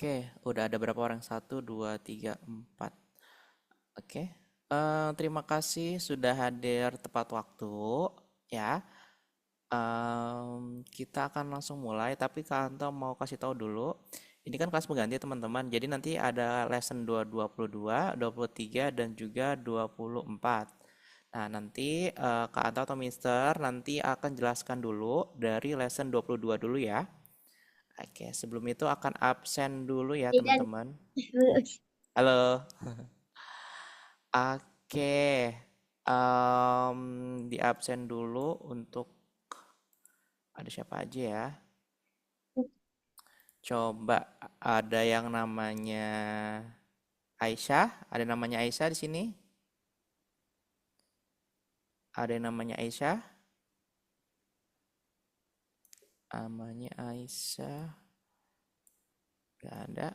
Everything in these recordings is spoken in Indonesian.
Oke, udah ada berapa orang? Satu, dua, tiga, empat. Oke, terima kasih sudah hadir tepat waktu. Ya, kita akan langsung mulai. Tapi Kak Anto mau kasih tahu dulu. Ini kan kelas pengganti teman-teman. Jadi nanti ada lesson 22, 23, dan juga 24. Nah, nanti Kak Anto atau Mister nanti akan jelaskan dulu dari lesson 22 dulu ya. Oke, sebelum itu akan absen dulu ya Dan teman-teman. Halo. Oke, di absen dulu untuk ada siapa aja ya? Coba ada yang namanya Aisyah, ada namanya Aisyah di sini? Ada yang namanya Aisyah? Namanya Aisyah, nggak ada.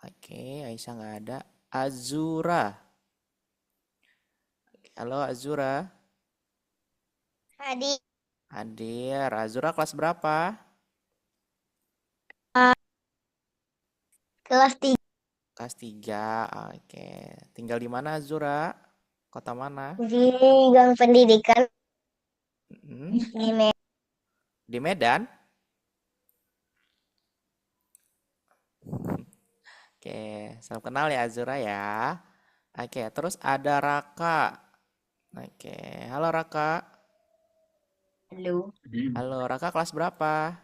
Oke, Aisyah nggak ada. Azura, halo Azura. Adik Hadir. Azura kelas berapa? kelas 3 Kelas 3. Oke. Tinggal di mana Azura? Kota mana? di Gang Pendidikan Mm, di Medan. Di Medan? Oke, salam kenal ya Azura ya. Oke, terus ada Raka. Oke, halo Raka. Halo. Halo Raka, kelas berapa?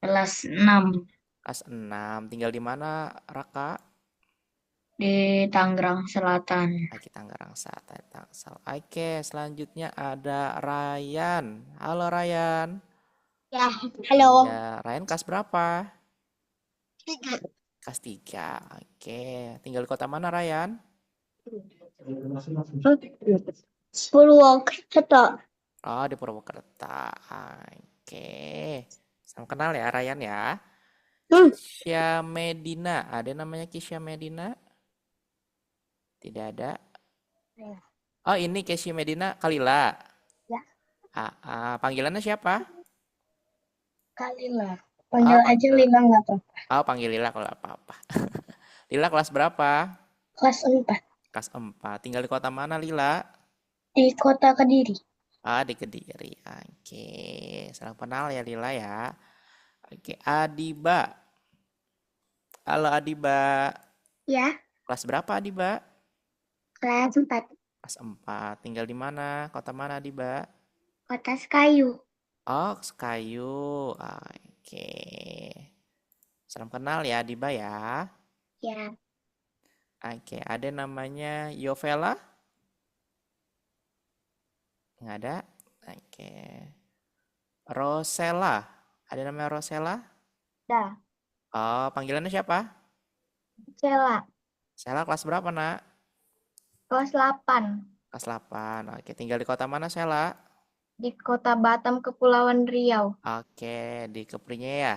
Kelas 6 Kelas 6. Tinggal di mana Raka? di Tangerang Selatan. Oke, Tangerang Selatan, Tangsel. Oke, selanjutnya ada Ryan. Halo Ryan. Ya, Iya, halo. Ryan kelas berapa? 3. Kelas 3. Oke, tinggal di kota mana Ryan? Purwokerto. Oh, di Purwokerto. Oke. Salam kenal ya Ryan ya. Kisha Medina. Ada yang namanya Kisha Medina? Tidak ada. Ya, Oh, ini Kisha Medina Kalila. ya, Panggilannya siapa? kali lah. Oh, Panggil aja panggil. Lina nggak apa-apa. Oh, panggil Lila kalau apa-apa. Lila kelas berapa? Kelas 4 Kelas 4. Tinggal di kota mana Lila? di Kota Kediri. Ah, di Kediri. Oke. Salam kenal ya Lila ya. Oke, Adiba. Halo Adiba. Ya, Kelas berapa Adiba? kelas 4 Kelas 4. Tinggal di mana? Kota mana Adiba? Kota Sekayu. Oh, Sekayu. Oke. Salam kenal ya Adiba ya. Ya, Oke, ada namanya Yovela? Nggak ada. Oke. Rosella. Ada namanya Rosella? dah. Oh, panggilannya siapa? Cela. Sela kelas berapa, Nak? Kelas 8 Kelas 8. Oke, tinggal di kota mana, Sela? di Kota Batam, Kepulauan Riau. Oke, di Keprinya ya.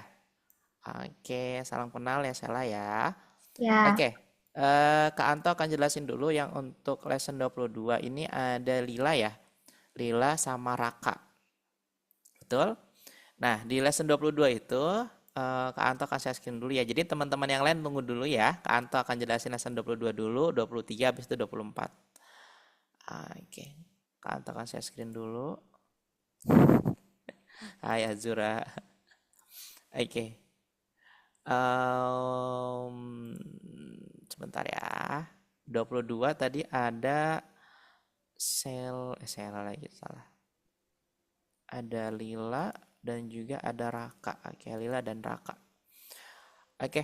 Oke, salam kenal ya, Sela ya. Ya, Oke, Kak Anto akan jelasin dulu yang untuk lesson 22 ini ada Lila ya. Lila sama Raka. Betul? Nah, di lesson 22 itu Kak Anto kasih screen dulu ya. Jadi teman-teman yang lain tunggu dulu ya. Kak Anto akan jelasin lesson 22 dulu, 23 habis itu 24. Oke. Kak Anto kasih screen dulu. Hai Azura. Oke. Em, Sebentar ya. 22 tadi ada sel lagi salah. Ada Lila dan juga ada Raka. Oke, Lila dan Raka. Oke.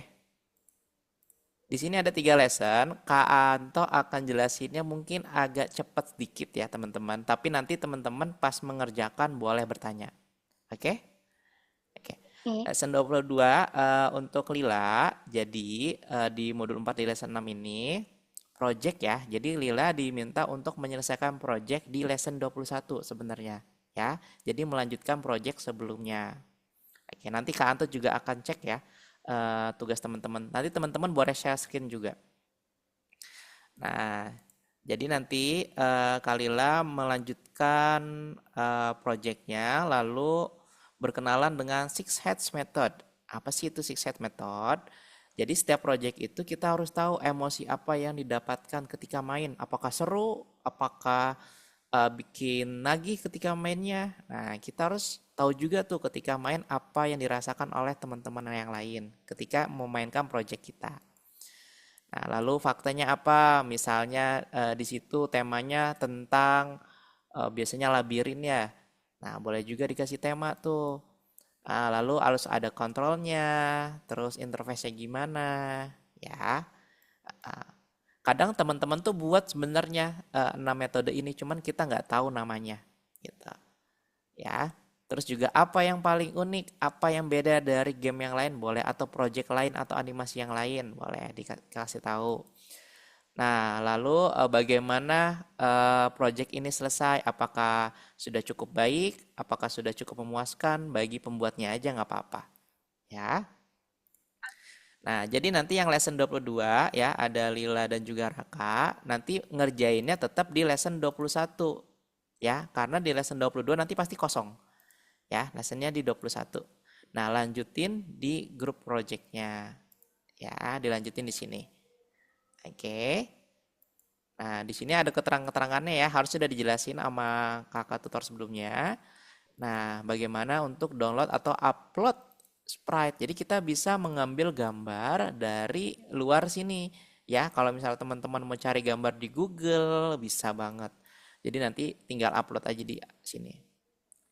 Di sini ada 3 lesson. Kak Anto akan jelasinnya mungkin agak cepat sedikit ya teman-teman. Tapi nanti teman-teman pas mengerjakan boleh bertanya. Oke? Oke. oke. Lesson 22 untuk Lila. Jadi di modul 4 di lesson 6 ini project ya. Jadi Lila diminta untuk menyelesaikan project di lesson 21 sebenarnya ya. Jadi melanjutkan project sebelumnya. Oke, nanti Kak Anto juga akan cek ya tugas teman-teman. Nanti teman-teman boleh share screen juga. Nah, jadi nanti Kalila melanjutkan projectnya lalu berkenalan dengan Six Heads Method. Apa sih itu success method? Jadi setiap project itu kita harus tahu emosi apa yang didapatkan ketika main. Apakah seru? Apakah bikin nagih ketika mainnya? Nah, kita harus tahu juga tuh ketika main apa yang dirasakan oleh teman-teman yang lain ketika memainkan project kita. Nah, lalu faktanya apa? Misalnya di situ temanya tentang biasanya labirin ya. Nah, boleh juga dikasih tema tuh. Lalu harus ada kontrolnya, terus interface-nya gimana, ya. Ah, Kadang teman-teman tuh buat sebenarnya 6 metode ini, cuman kita nggak tahu namanya, gitu. Ya. Terus juga apa yang paling unik, apa yang beda dari game yang lain boleh, atau project lain atau animasi yang lain boleh dikasih tahu. Nah, lalu bagaimana project ini selesai? Apakah sudah cukup baik? Apakah sudah cukup memuaskan? Bagi pembuatnya aja nggak apa-apa. Ya. Nah, jadi nanti yang lesson 22 ya, ada Lila dan juga Raka. Nanti ngerjainnya tetap di lesson 21. Ya, karena di lesson 22 nanti pasti kosong. Ya, lessonnya di 21. Nah, lanjutin di grup projectnya. Ya, dilanjutin di sini. Oke. Nah, di sini ada keterangan-keterangannya ya, harus sudah dijelasin sama kakak tutor sebelumnya. Nah, bagaimana untuk download atau upload sprite. Jadi kita bisa mengambil gambar dari luar sini. Ya, kalau misalnya teman-teman mau cari gambar di Google, bisa banget. Jadi nanti tinggal upload aja di sini.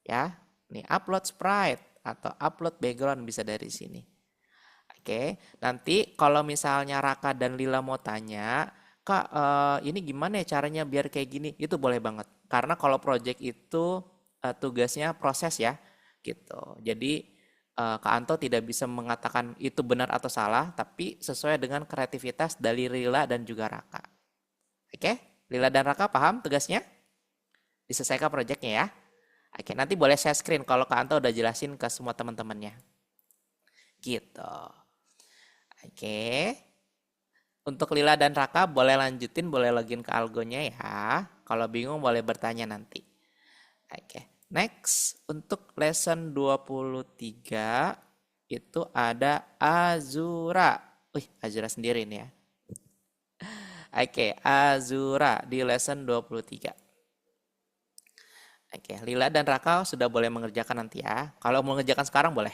Ya, nih upload sprite atau upload background bisa dari sini. Oke, nanti kalau misalnya Raka dan Lila mau tanya, Kak, ini gimana ya caranya biar kayak gini? Itu boleh banget. Karena kalau project itu tugasnya proses ya, gitu. Jadi Kak Anto tidak bisa mengatakan itu benar atau salah, tapi sesuai dengan kreativitas dari Lila dan juga Raka. Oke, Lila dan Raka paham tugasnya? Diselesaikan projectnya ya. Oke, nanti boleh share screen kalau Kak Anto udah jelasin ke semua teman-temannya. Gitu. Oke. Untuk Lila dan Raka boleh lanjutin, boleh login ke algonya ya. Kalau bingung boleh bertanya nanti. Oke. Next, untuk lesson 23 itu ada Azura. Wih, Azura sendiri nih ya. Oke, Azura di lesson 23. Oke, Lila dan Raka sudah boleh mengerjakan nanti ya. Kalau mau mengerjakan sekarang boleh.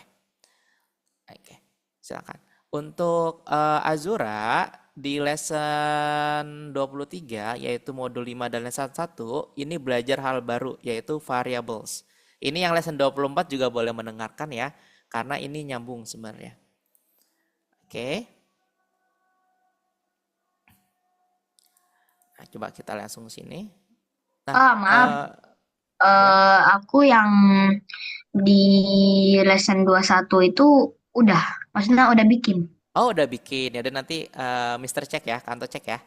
Oke, silakan. Untuk Azura di lesson 23 yaitu modul 5 dan lesson 1 ini belajar hal baru yaitu variables. Ini yang lesson 24 juga boleh mendengarkan ya karena ini nyambung sebenarnya. Oke. Nah, coba kita langsung sini. Nah, Maaf, ya. aku yang di lesson 21 itu udah, maksudnya udah bikin. Oh, udah bikin ya. Dan nanti Mister cek ya, kantor cek ya.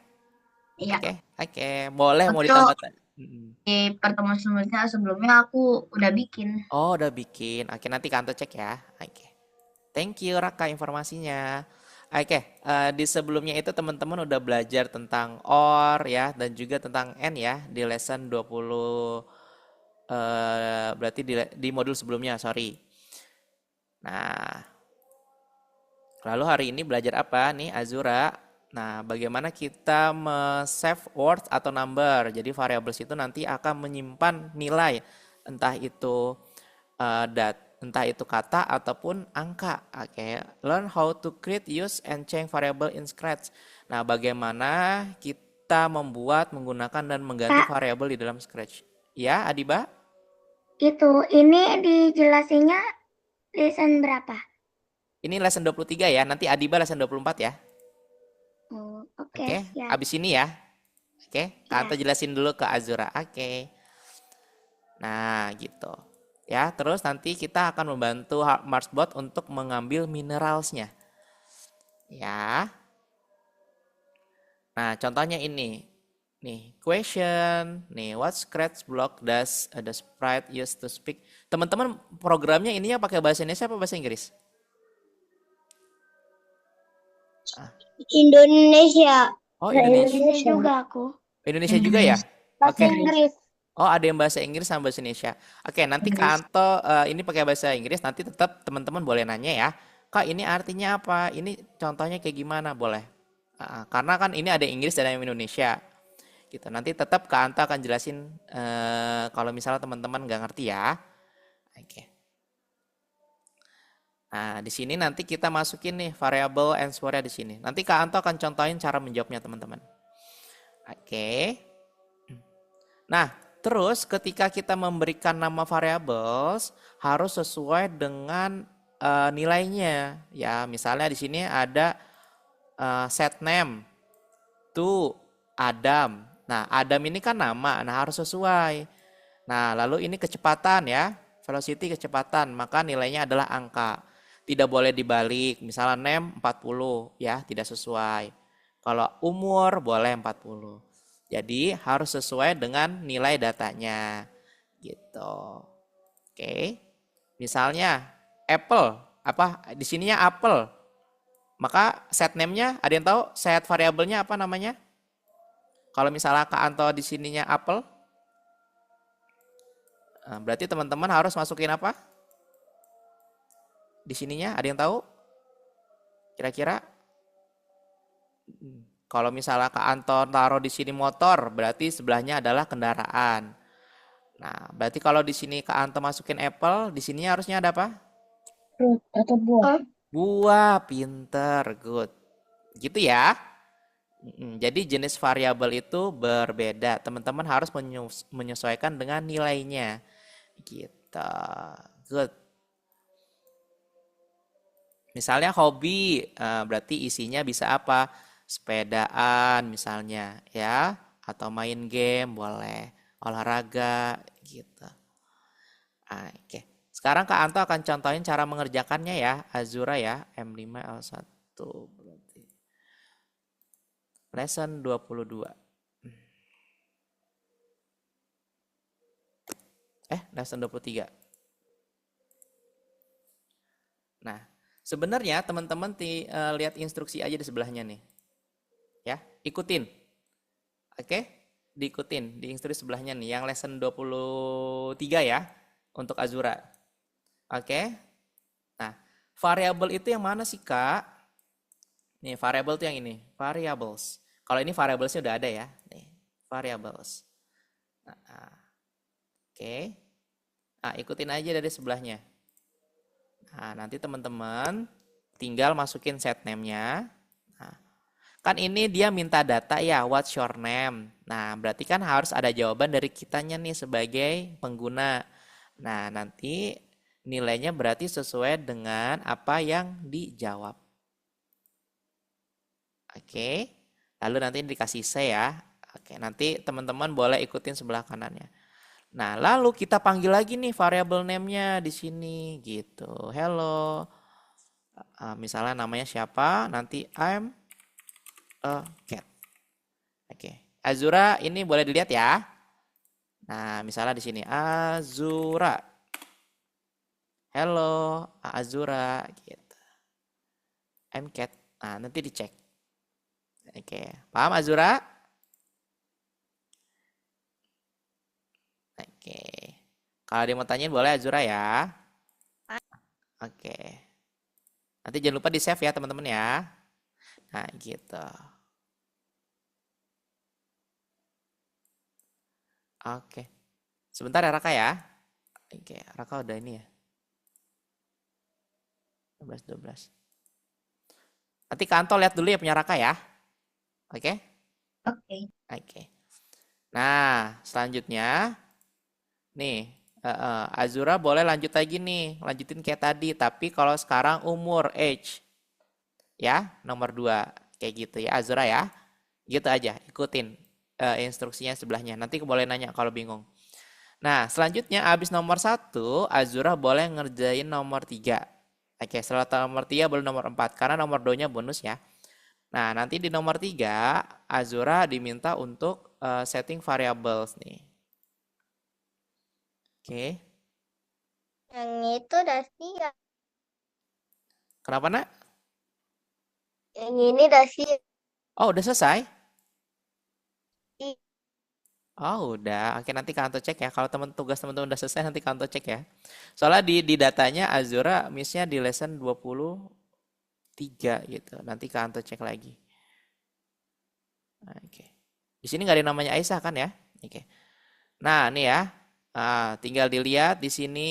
Iya, Oke, oke. Boleh mau itu ditambah. di pertemuan sebelumnya aku udah bikin. Oh, udah bikin. Oke, nanti kantor cek ya. Oke. Thank you Raka informasinya. Oke, di sebelumnya itu teman-teman udah belajar tentang OR ya dan juga tentang N ya di lesson 20 berarti di modul sebelumnya, sorry. Nah, lalu hari ini belajar apa nih Azura? Nah, bagaimana kita save words atau number. Jadi variables itu nanti akan menyimpan nilai entah itu entah itu kata ataupun angka. Oke, learn how to create, use and change variable in Scratch. Nah, bagaimana kita membuat, menggunakan dan mengganti Kak, variabel di dalam Scratch? Ya, Adiba? ini dijelasinnya lesson berapa? Ini lesson 23 ya. Nanti Adiba lesson 24 ya. Oh, oke, Oke, siap. abis ini ya. Oke, Kanto Ya. jelasin dulu ke Azura. Oke. Nah, gitu. Ya, terus nanti kita akan membantu Marsbot untuk mengambil mineralsnya. Ya. Nah, contohnya ini. Nih, question. Nih, what scratch block does the sprite use to speak? Teman-teman, programnya ininya pakai bahasa Indonesia apa bahasa Inggris? Ah, Indonesia. Oh, Indonesia. Indonesia juga aku. Indonesia juga ya? Indonesia. Bahasa Oke. Inggris. Oh, ada yang bahasa Inggris sama bahasa Indonesia. Oke, nanti Kak Inggris. Anto ini pakai bahasa Inggris, nanti tetap teman-teman boleh nanya ya. Kak, ini artinya apa? Ini contohnya kayak gimana? Boleh. Karena kan ini ada Inggris dan ada Indonesia. Gitu. Nanti tetap Kak Anto akan jelasin kalau misalnya teman-teman nggak ngerti ya. Oke. Nah, di sini nanti kita masukin nih variable answer-nya di sini. Nanti Kak Anto akan contohin cara menjawabnya, teman-teman. Oke. Nah, terus ketika kita memberikan nama variables harus sesuai dengan nilainya. Ya, misalnya di sini ada set name to Adam. Nah, Adam ini kan nama, nah harus sesuai. Nah, lalu ini kecepatan ya, velocity kecepatan, maka nilainya adalah angka. Tidak boleh dibalik, misalnya name 40 ya, tidak sesuai. Kalau umur boleh 40. Jadi harus sesuai dengan nilai datanya. Gitu. Oke. Misalnya apple, apa di sininya apple. Maka set name-nya ada yang tahu set variabelnya apa namanya? Kalau misalnya Kak Anto di sininya apple, berarti teman-teman harus masukin apa? Di sininya ada yang tahu? Kira-kira? Kalau misalnya Kak Anto taruh di sini motor, berarti sebelahnya adalah kendaraan. Nah, berarti kalau di sini Kak Anto masukin apple, di sininya harusnya ada apa? Fruit atau buah. Buah, pinter, good. Gitu ya. Jadi jenis variabel itu berbeda. Teman-teman harus menyesuaikan dengan nilainya. Gitu. Good. Misalnya hobi, berarti isinya bisa apa? Sepedaan misalnya ya, atau main game boleh, olahraga gitu. Oke. Sekarang Kak Anto akan contohin cara mengerjakannya ya, Azura ya, M5L1 berarti. Lesson 22. Lesson 23. Nah, sebenarnya teman-teman lihat instruksi aja di sebelahnya nih. Ya, ikutin. Oke? Diikutin di instruksi sebelahnya nih yang lesson 23 ya untuk Azura. Oke? Nah, variabel itu yang mana sih, Kak? Nih, variabel itu yang ini, variables. Kalau ini variablesnya udah ada ya. Nih, variables. Oke. Nah, ikutin aja dari sebelahnya. Nah, nanti teman-teman tinggal masukin set name-nya. Nah, kan ini dia minta data ya, what's your name. Nah, berarti kan harus ada jawaban dari kitanya nih sebagai pengguna. Nah, nanti nilainya berarti sesuai dengan apa yang dijawab. Oke. Lalu nanti dikasih C ya. Oke, nanti teman-teman boleh ikutin sebelah kanannya. Nah, lalu kita panggil lagi nih variable name-nya di sini gitu. Hello. Misalnya namanya siapa? Nanti I'm a cat. Oke. Azura ini boleh dilihat ya. Nah, misalnya di sini Azura. Hello, Azura gitu. I'm cat. Nah, nanti dicek. Oke, paham Azura? Oke. Kalau dia mau tanyain boleh Azura ya. Oke. Nanti jangan lupa di-save ya teman-teman ya. Nah, gitu. Oke. Sebentar ya Raka ya. Oke, Raka udah ini ya. 12. Nanti Kanto lihat dulu ya punya Raka ya. Oke? Oke. Oke. Nah, selanjutnya nih, Azura boleh lanjut lagi nih, lanjutin kayak tadi, tapi kalau sekarang umur, age. Ya, nomor 2. Kayak gitu ya Azura ya. Gitu aja, ikutin instruksinya sebelahnya. Nanti boleh nanya kalau bingung. Nah, selanjutnya habis nomor 1, Azura boleh ngerjain nomor 3. Oke, setelah nomor 3 baru nomor 4, karena nomor 2-nya bonus ya. Nah, nanti di nomor 3, Azura diminta untuk setting variables nih. Oke. Yang itu udah siap. Kenapa, Nak? Yang ini udah siap. Oh, udah selesai? Oh, udah. Oke, nanti Kanto cek ya. Kalau tugas teman-teman udah selesai, nanti Kanto cek ya. Soalnya di datanya Azura miss-nya di lesson 20 3 gitu. Nanti Kak Anto cek lagi. Oke. Di sini nggak ada namanya Aisyah kan ya? Oke. Nah, nih ya. Tinggal dilihat di sini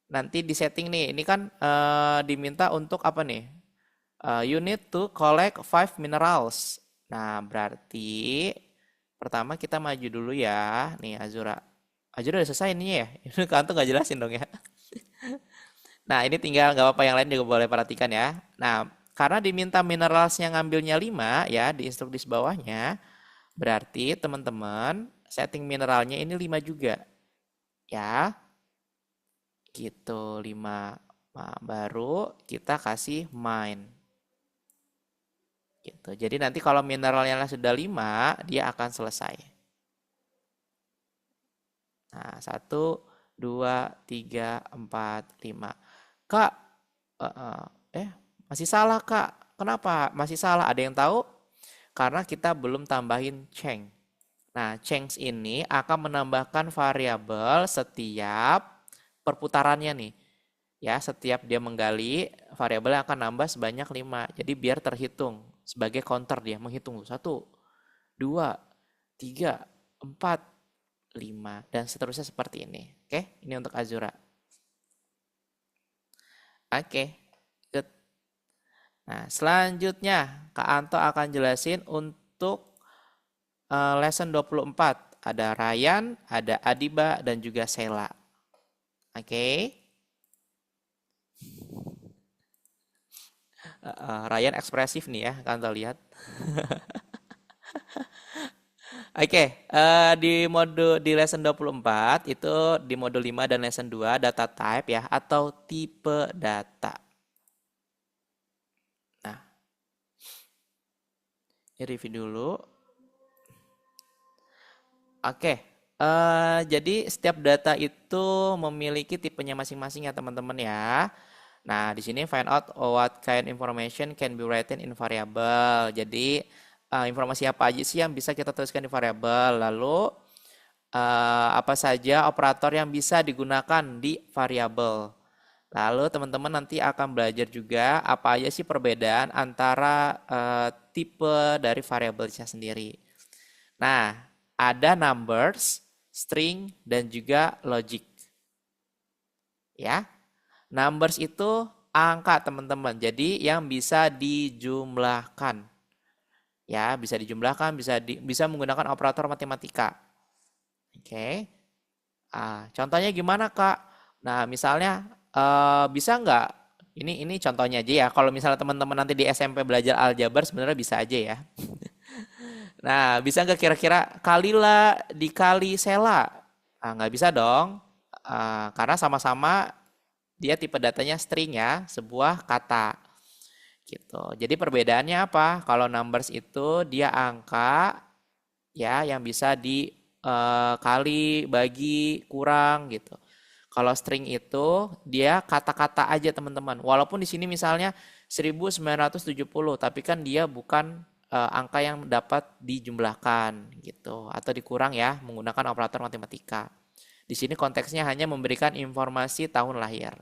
nanti di setting nih. Ini kan diminta untuk apa nih? You need to collect 5 minerals. Nah, berarti pertama kita maju dulu ya. Nih Azura. Azura udah selesai ininya ya. Ini Kak Anto nggak jelasin dong ya. Nah, ini tinggal nggak apa-apa yang lain juga boleh perhatikan ya. Nah, karena diminta mineralsnya ngambilnya 5 ya di instruksi bawahnya, berarti teman-teman setting mineralnya ini 5 juga. Ya, gitu 5. Nah, baru kita kasih mine. Gitu. Jadi nanti kalau mineralnya sudah 5, dia akan selesai. Nah, 1, 2, 3, 4, 5. Kak, masih salah Kak. Kenapa masih salah? Ada yang tahu? Karena kita belum tambahin change. Nah, change ini akan menambahkan variabel setiap perputarannya nih. Ya, setiap dia menggali, variabelnya akan nambah sebanyak 5. Jadi biar terhitung sebagai counter dia menghitung 1, 2, 3, 4, 5 dan seterusnya seperti ini. Oke, ini untuk Azura. Oke, good. Nah, selanjutnya Kak Anto akan jelasin untuk lesson 24. Ada Ryan, ada Adiba, dan juga Sheila. Oke. Ryan ekspresif nih ya, Kak Anto lihat. Oke, di lesson 24 itu di modul 5 dan lesson 2 data type ya atau tipe data. Nah, ini review dulu. Oke, jadi setiap data itu memiliki tipenya masing-masing ya teman-teman ya. Nah, di sini find out what kind information can be written in variable. Jadi informasi apa aja sih yang bisa kita tuliskan di variabel. Lalu apa saja operator yang bisa digunakan di variabel. Lalu teman-teman nanti akan belajar juga apa aja sih perbedaan antara tipe dari variabelnya sendiri. Nah, ada numbers, string, dan juga logic. Ya, numbers itu angka teman-teman. Jadi yang bisa dijumlahkan. Ya, bisa dijumlahkan, bisa menggunakan operator matematika. Oke. Contohnya gimana, Kak? Nah, misalnya bisa nggak? Ini contohnya aja ya. Kalau misalnya teman-teman nanti di SMP belajar aljabar sebenarnya bisa aja ya. Nah, bisa nggak kira-kira Kalila dikali Sela? Nggak bisa dong. Karena sama-sama dia tipe datanya string ya, sebuah kata. Gitu. Jadi perbedaannya apa? Kalau numbers itu dia angka ya yang bisa dikali, bagi, kurang gitu. Kalau string itu dia kata-kata aja teman-teman. Walaupun di sini misalnya 1970, tapi kan dia bukan angka yang dapat dijumlahkan gitu atau dikurang ya menggunakan operator matematika. Di sini konteksnya hanya memberikan informasi tahun lahir.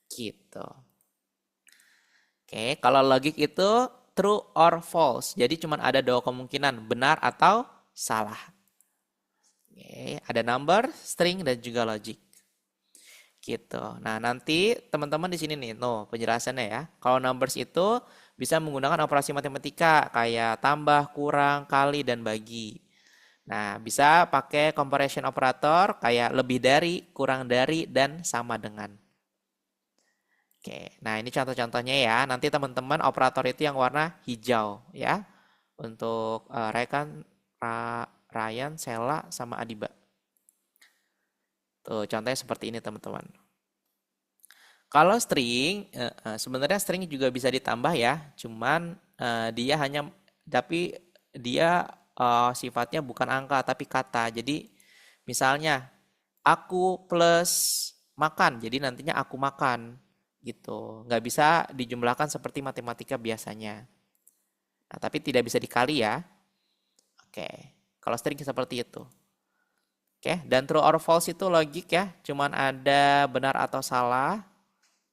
Gitu. Oke, kalau logik itu true or false. Jadi cuma ada 2 kemungkinan, benar atau salah. Oke, ada number, string, dan juga logic. Gitu. Nah, nanti teman-teman di sini nih, penjelasannya ya. Kalau numbers itu bisa menggunakan operasi matematika kayak tambah, kurang, kali, dan bagi. Nah, bisa pakai comparison operator kayak lebih dari, kurang dari, dan sama dengan. Oke, nah ini contoh-contohnya ya. Nanti teman-teman operator itu yang warna hijau ya. Untuk Ryan, Sheila, sama Adiba. Tuh, contohnya seperti ini teman-teman. Kalau string, sebenarnya string juga bisa ditambah ya. Cuman tapi dia sifatnya bukan angka tapi kata. Jadi misalnya aku plus makan, jadi nantinya aku makan gitu. Nggak bisa dijumlahkan seperti matematika biasanya. Nah, tapi tidak bisa dikali ya. Oke, kalau string seperti itu. Oke, dan true or false itu logik ya. Cuman ada benar atau salah.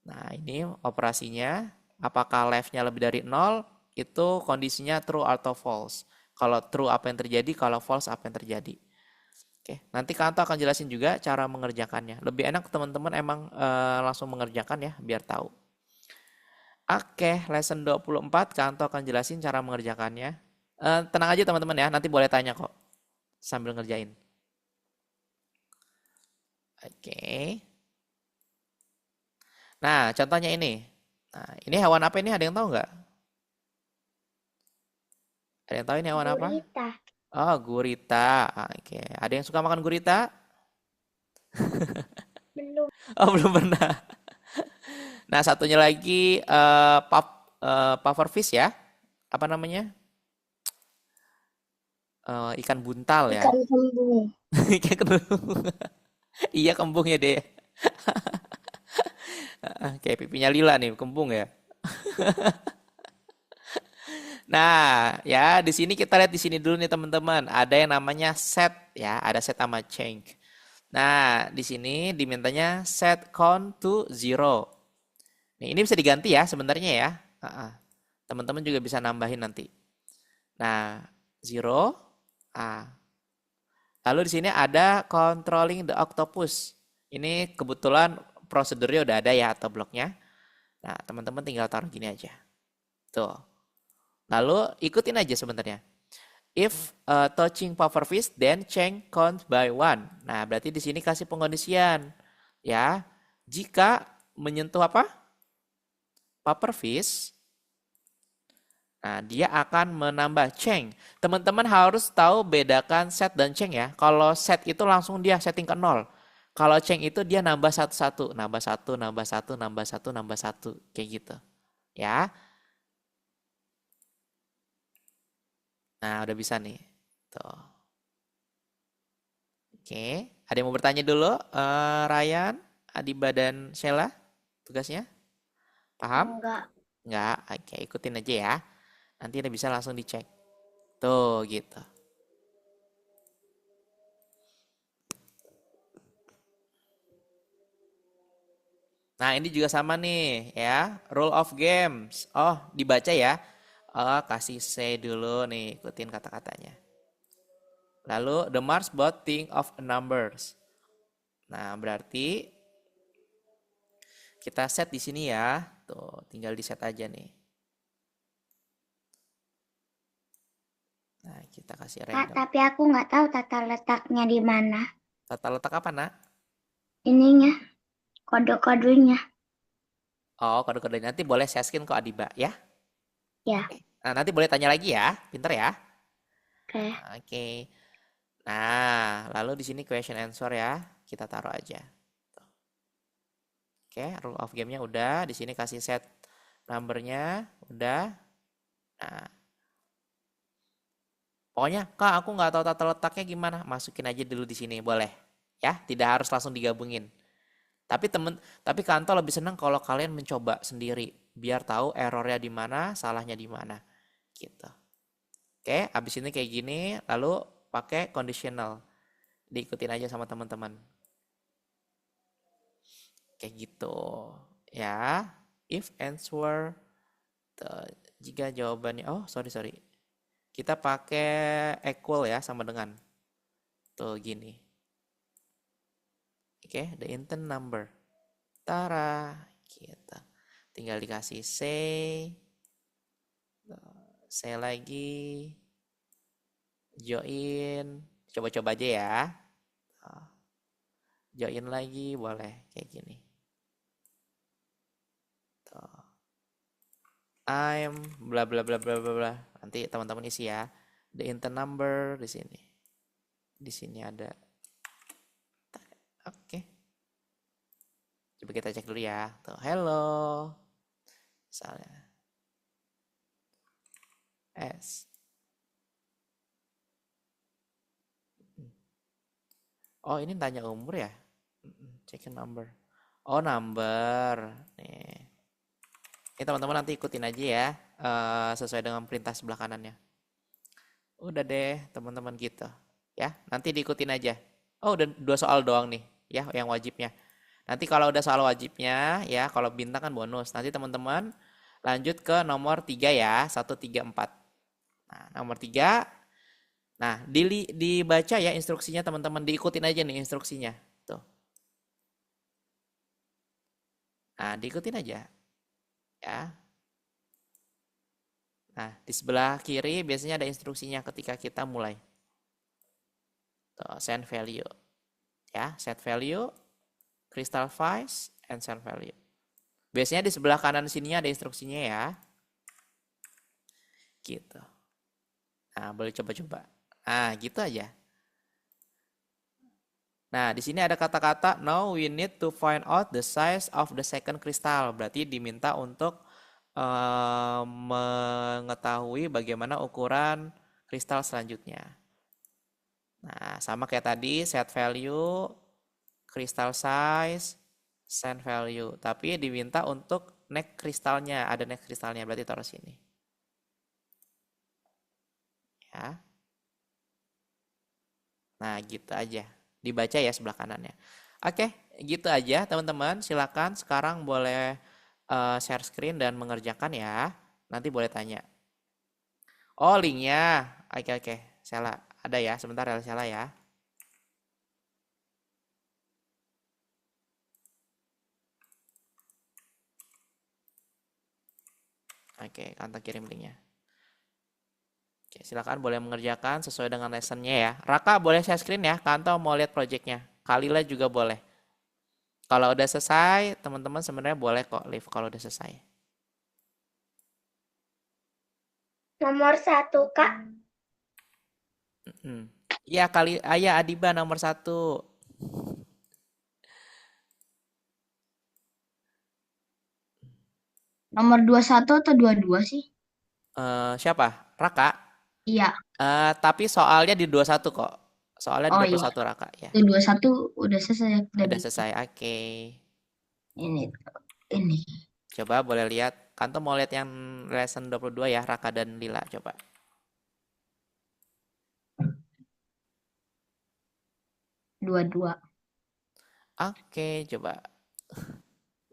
Nah, ini operasinya. Apakah left-nya lebih dari 0, itu kondisinya true atau false. Kalau true apa yang terjadi, kalau false apa yang terjadi. Oke, nanti Kanto akan jelasin juga cara mengerjakannya. Lebih enak teman-teman emang langsung mengerjakan ya, biar tahu. Oke, lesson 24 Kanto akan jelasin cara mengerjakannya. Tenang aja teman-teman ya, nanti boleh tanya kok sambil ngerjain. Oke. Nah, contohnya ini. Nah, ini hewan apa ini? Ada yang tahu nggak? Ada yang tahu ini hewan apa? Gurita. Oh, gurita. Oke. Ada yang suka makan gurita? Belum. Oh, belum pernah. Nah, satunya lagi pufferfish ya. Apa namanya? Ikan buntal ya. Ikan kembung. Ikan kembung. Iya, kembung ya deh. Kayak pipinya Lila nih, kembung ya. Nah, ya di sini kita lihat di sini dulu nih teman-teman. Ada yang namanya set ya, ada set sama change. Nah, di sini dimintanya set count to zero. Nih, ini bisa diganti ya sebenarnya ya. Teman-teman juga bisa nambahin nanti. Nah, zero. Lalu di sini ada controlling the octopus. Ini kebetulan prosedurnya udah ada ya atau bloknya. Nah, teman-teman tinggal taruh gini aja. Tuh. Lalu ikutin aja sebenarnya. If touching pufferfish, then change count by one. Nah, berarti di sini kasih pengkondisian. Ya, jika menyentuh apa? Pufferfish, nah dia akan menambah change. Teman-teman harus tahu bedakan set dan change ya. Kalau set itu langsung dia setting ke 0. Kalau change itu dia nambah satu-satu, nambah satu, nambah satu, nambah satu, nambah satu, kayak gitu. Ya. Nah, udah bisa nih. Tuh. Oke, ada yang mau bertanya dulu? Ryan, Adiba dan Sheila, tugasnya? Paham? Enggak. Enggak? Oke, ikutin aja ya. Nanti udah bisa langsung dicek. Tuh, gitu. Nah, ini juga sama nih ya. Rule of games. Oh, dibaca ya. Oh, kasih say dulu nih, ikutin kata-katanya. Lalu, the Mars bot think of numbers. Nah, berarti kita set di sini ya. Tuh, tinggal di set aja nih. Nah, kita kasih Kak, random. tapi aku nggak tahu tata letaknya di mana. Tata letak apa, Nak? Ininya, kode-kodenya. Oh, kode-kode nanti boleh share screen ke Adiba ya. Ya, Nah, nanti boleh tanya lagi ya. Pinter ya. oke. Oke. Nah, lalu di sini question answer ya. Kita taruh aja. Oke, rule of game-nya udah. Di sini kasih set number-nya udah. Nah, pokoknya, Kak, aku nggak tahu tata letaknya gimana. Masukin aja dulu di sini, boleh. Ya, tidak harus langsung digabungin. Tapi kantor lebih senang kalau kalian mencoba sendiri, biar tahu errornya di mana, salahnya di mana, gitu. Oke, abis ini kayak gini, lalu pakai conditional, diikutin aja sama teman-teman, kayak gitu, ya. If answer, jika jawabannya, oh sorry, kita pakai equal ya, sama dengan, tuh gini. Oke, the intent number. Tara, kita tinggal dikasih say lagi, join, coba-coba aja ya. Join lagi boleh kayak gini. I'm bla bla bla bla bla bla. Nanti teman-teman isi ya. The intent number di sini. Di sini ada. Oke. Coba kita cek dulu ya. Tuh, hello. Misalnya. S. Oh, ini tanya umur ya? Check number. Oh, number. Nih. Ini teman-teman nanti ikutin aja ya. Sesuai dengan perintah sebelah kanannya. Udah deh, teman-teman gitu. Ya, nanti diikutin aja. Oh, udah 2 soal doang nih. Ya, yang wajibnya. Nanti kalau udah soal wajibnya, ya kalau bintang kan bonus. Nanti teman-teman Lanjut ke nomor 3 ya, 1, 3, 4. Nah, nomor 3. Nah, dibaca ya instruksinya teman-teman, diikutin aja nih instruksinya. Tuh. Nah, diikutin aja ya. Nah, di sebelah kiri biasanya ada instruksinya ketika kita mulai. Tuh, send value. Ya, set value, crystal size, and send value. Biasanya di sebelah kanan sininya ada instruksinya ya. Gitu. Nah, boleh coba-coba. Nah, gitu aja. Nah, di sini ada kata-kata now we need to find out the size of the second crystal. Berarti diminta untuk mengetahui bagaimana ukuran kristal selanjutnya. Nah, sama kayak tadi, set value, crystal size, send value. Tapi diminta untuk next kristalnya, ada next kristalnya, berarti taruh sini. Ya. Nah, gitu aja. Dibaca ya sebelah kanannya. Oke, gitu aja teman-teman. Silakan sekarang boleh share screen dan mengerjakan ya. Nanti boleh tanya. Oh, linknya. Oke, oke. Salah. Ada ya. Sebentar ya, salah ya. Oke, Kanto kirim linknya. Oke, silakan boleh mengerjakan sesuai dengan lessonnya ya. Raka boleh share screen ya. Kanto mau lihat projectnya. Kalila juga boleh. Kalau udah selesai, teman-teman sebenarnya boleh kok leave kalau udah selesai. Nomor 1, Kak. Iya kali, ayah Adiba nomor 1. Nomor 21 atau 22 sih? Siapa? Raka. Iya. Tapi soalnya di 21 kok. Soalnya di Oh dua puluh iya. satu Raka ya. Itu 21 udah selesai. Udah Udah bikin. selesai. Oke. Ini. Ini. Coba boleh lihat. Kanto mau lihat yang lesson 22 ya, Raka dan Lila. Coba. 22. Oke, coba.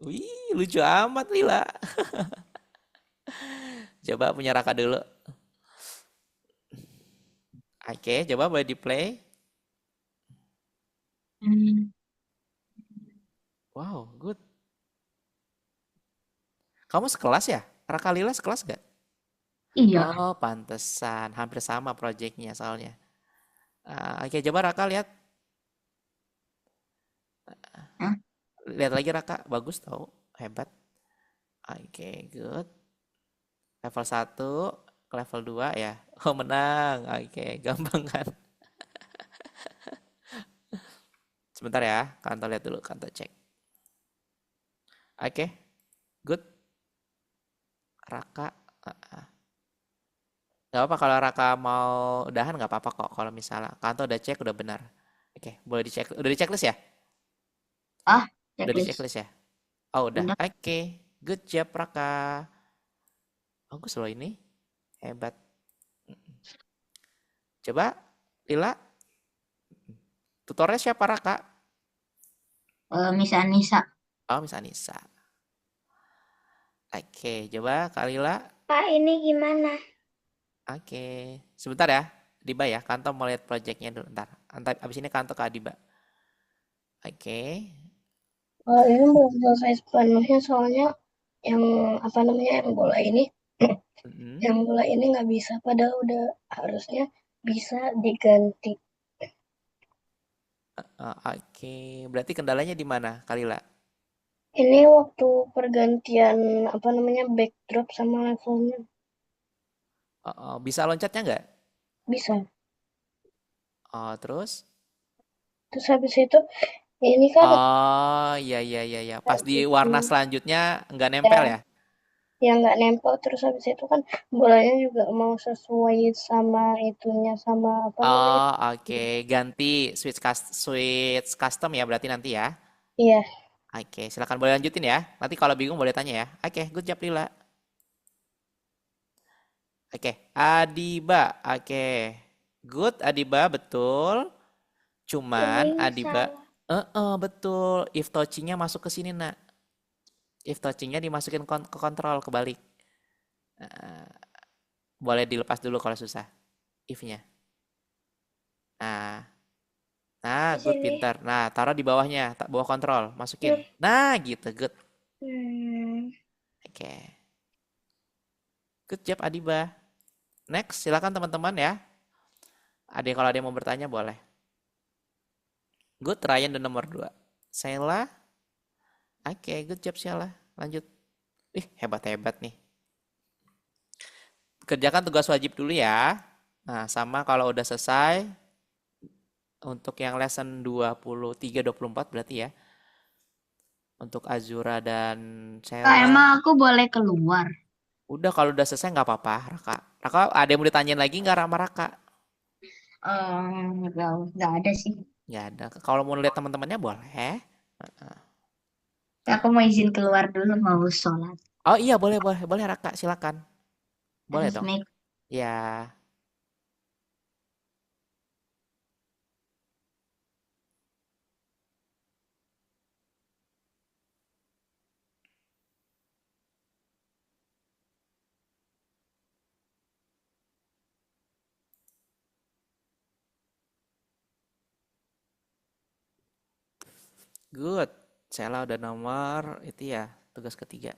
Wih, lucu amat Lila. Coba punya Raka dulu. Oke, coba boleh di play. Hmm. Wow, good. Kamu sekelas ya? Raka Lila sekelas gak? Iya. Oh, pantesan. Hampir sama projectnya soalnya. Oke, coba Raka lihat. Hah? Lihat lagi Raka. Bagus tau. Hebat. Oke, good. Level 1, level 2 ya. Oh, menang. Oke, gampang kan? Sebentar ya. Kantor lihat dulu. Kantor cek. Oke, good. Raka. Gak apa kalau Raka mau udahan gak apa-apa kok. Kalau misalnya Kantor udah cek udah benar. Oke, boleh dicek. Udah di checklist ya? Ah, Udah di checklist. checklist ya? Oh, udah. Udah. Oke. Good job, Raka. Bagus loh ini. Hebat. Coba, Lila. Tutornya siapa, Raka? Miss Anissa. Oh, Miss Anissa. Oke, coba Kak Lila. Kak, ini gimana? Oke. Sebentar ya. Diba ya. Kanto mau lihat projectnya dulu. Ntar. Abis ini Kanto ke Adiba. Oke. Oh, ini belum selesai sepenuhnya soalnya yang apa namanya Mm-mm. yang bola ini nggak bisa padahal udah harusnya bisa diganti. Oke. Berarti kendalanya di mana, Kak Lila? Ini waktu pergantian apa namanya backdrop sama levelnya Bisa loncatnya nggak? bisa. Terus? Terus habis itu ini kan Oh, iya, iya, iya, iya. Pas di warna gitu selanjutnya nggak nempel ya ya? yang nggak nempel terus habis itu kan bolanya juga mau sesuai sama itunya sama apa namanya. Oh, oke. Ganti switch custom ya berarti nanti ya. Iya. Oke, silakan boleh lanjutin ya. Nanti kalau bingung boleh tanya ya. Oke, good job Lila. Oke, Adiba. Oke. Good Adiba, betul. Cuman Ini Adiba, salah. betul. If touching-nya masuk ke sini, Nak. If touching-nya dimasukin ke kontrol kebalik. Eh, boleh dilepas dulu kalau susah. If-nya. Nah, nah, Di good sini. pintar. Nah, taruh di bawahnya, tak bawah kontrol, masukin. Yuk. Nah, gitu, good. Hmm. Oke. Good job Adiba. Next, silakan teman-teman ya. Ada kalau ada yang mau bertanya boleh. Good, Ryan dan nomor 2. Sheila. Oke, good job Sheila. Lanjut. Ih, hebat-hebat nih. Kerjakan tugas wajib dulu ya. Nah, sama kalau udah selesai, untuk yang lesson 23-24 berarti ya. Untuk Azura dan Kak, Sheila. emang aku boleh keluar? Udah kalau udah selesai nggak apa-apa, Raka. Raka, ada yang mau ditanyain lagi nggak sama Raka? Nggak ada sih. Nggak ada. Kalau mau lihat teman-temannya boleh. Aku mau izin keluar dulu mau sholat. Oh iya, boleh, boleh, boleh Raka, silakan. Boleh dong. Assalamualaikum. Ya, good. Sheila udah nomor itu ya, tugas ketiga.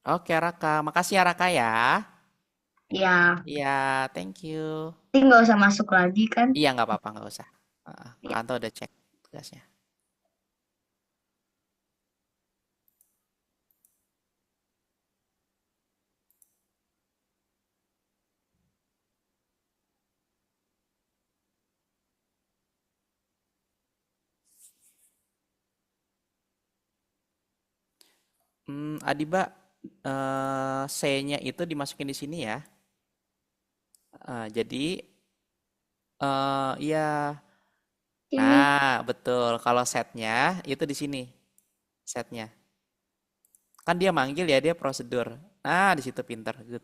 Oke Raka, makasih ya Raka ya. Ya, Iya, thank you. tapi nggak usah masuk lagi kan? Iya, nggak apa-apa, nggak usah. Ya. Kantor udah cek tugasnya. Adiba, C-nya itu dimasukin di sini ya. Jadi, iya. Ini. Nah, betul. Kalau setnya itu di sini. Setnya. Kan dia manggil ya, dia prosedur. Nah, di situ pinter. Good.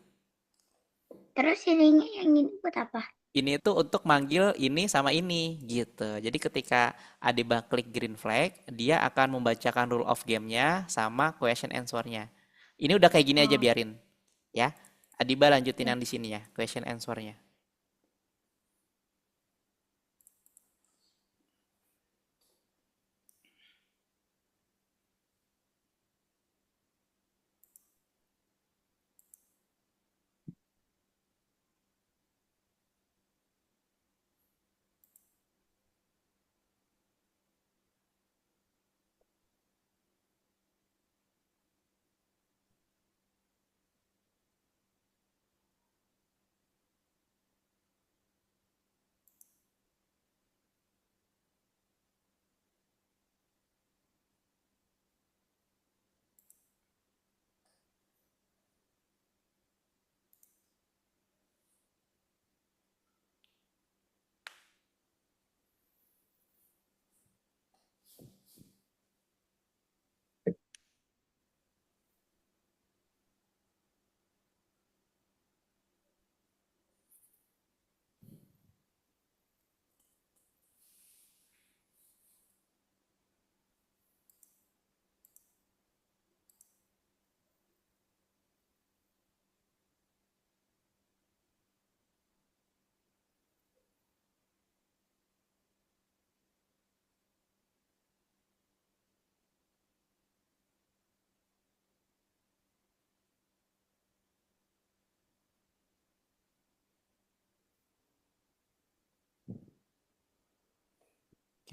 Terus ininya yang ini buat apa? Ini tuh untuk manggil ini sama ini gitu. Jadi ketika Adiba klik green flag, dia akan membacakan rule of game-nya sama question answer-nya. Ini udah kayak gini aja Oh, biarin ya. Adiba lanjutin ya. yang di sini ya, question answer-nya.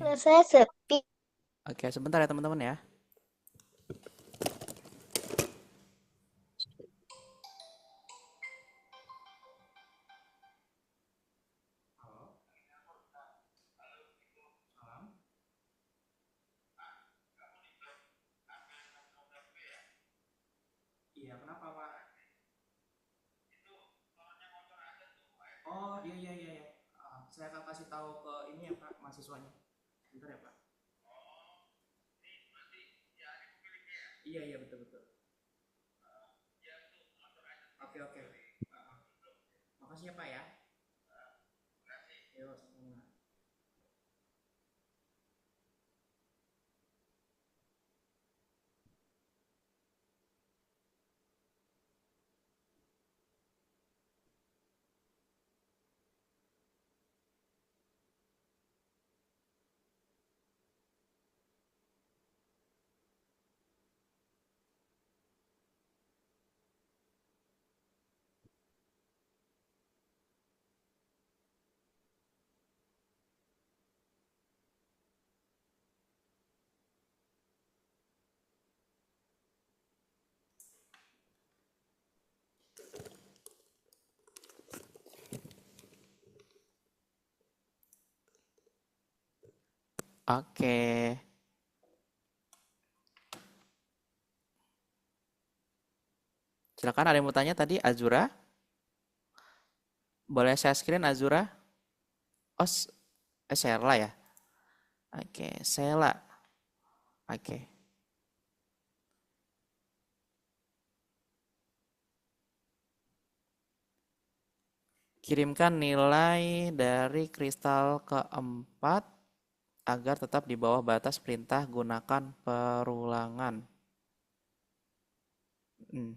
Oke. Saya sepi. Oke, sebentar ya teman-teman ya. Iya, kenapa, Pak? Oh, iya, iya, iya, iya. saya akan kasih tahu ke ini ya Pak, mahasiswanya. Bentar ya Pak. Iya iya betul betul. Oke oke. Makasih ya Pak ya. Yo, sama. Oke. Silakan ada yang mau tanya tadi Azura? Boleh saya screen Azura? Oh, Sheila ya. Oke, Sheila. Oke. Kirimkan nilai dari kristal keempat agar tetap di bawah batas perintah gunakan perulangan. Hmm.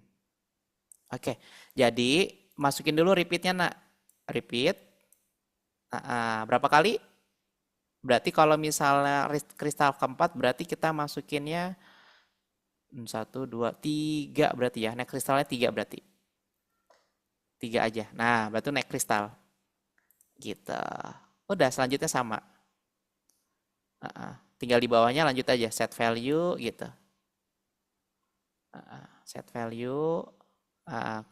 Oke, jadi masukin dulu repeatnya nak. Repeat. Berapa kali? Berarti kalau misalnya kristal keempat berarti kita masukinnya 1, 2, 3 berarti ya. Naik kristalnya 3 berarti. 3 aja. Nah, berarti naik kristal. Gitu. Udah, selanjutnya sama. Tinggal di bawahnya lanjut aja. Set value gitu. Set value.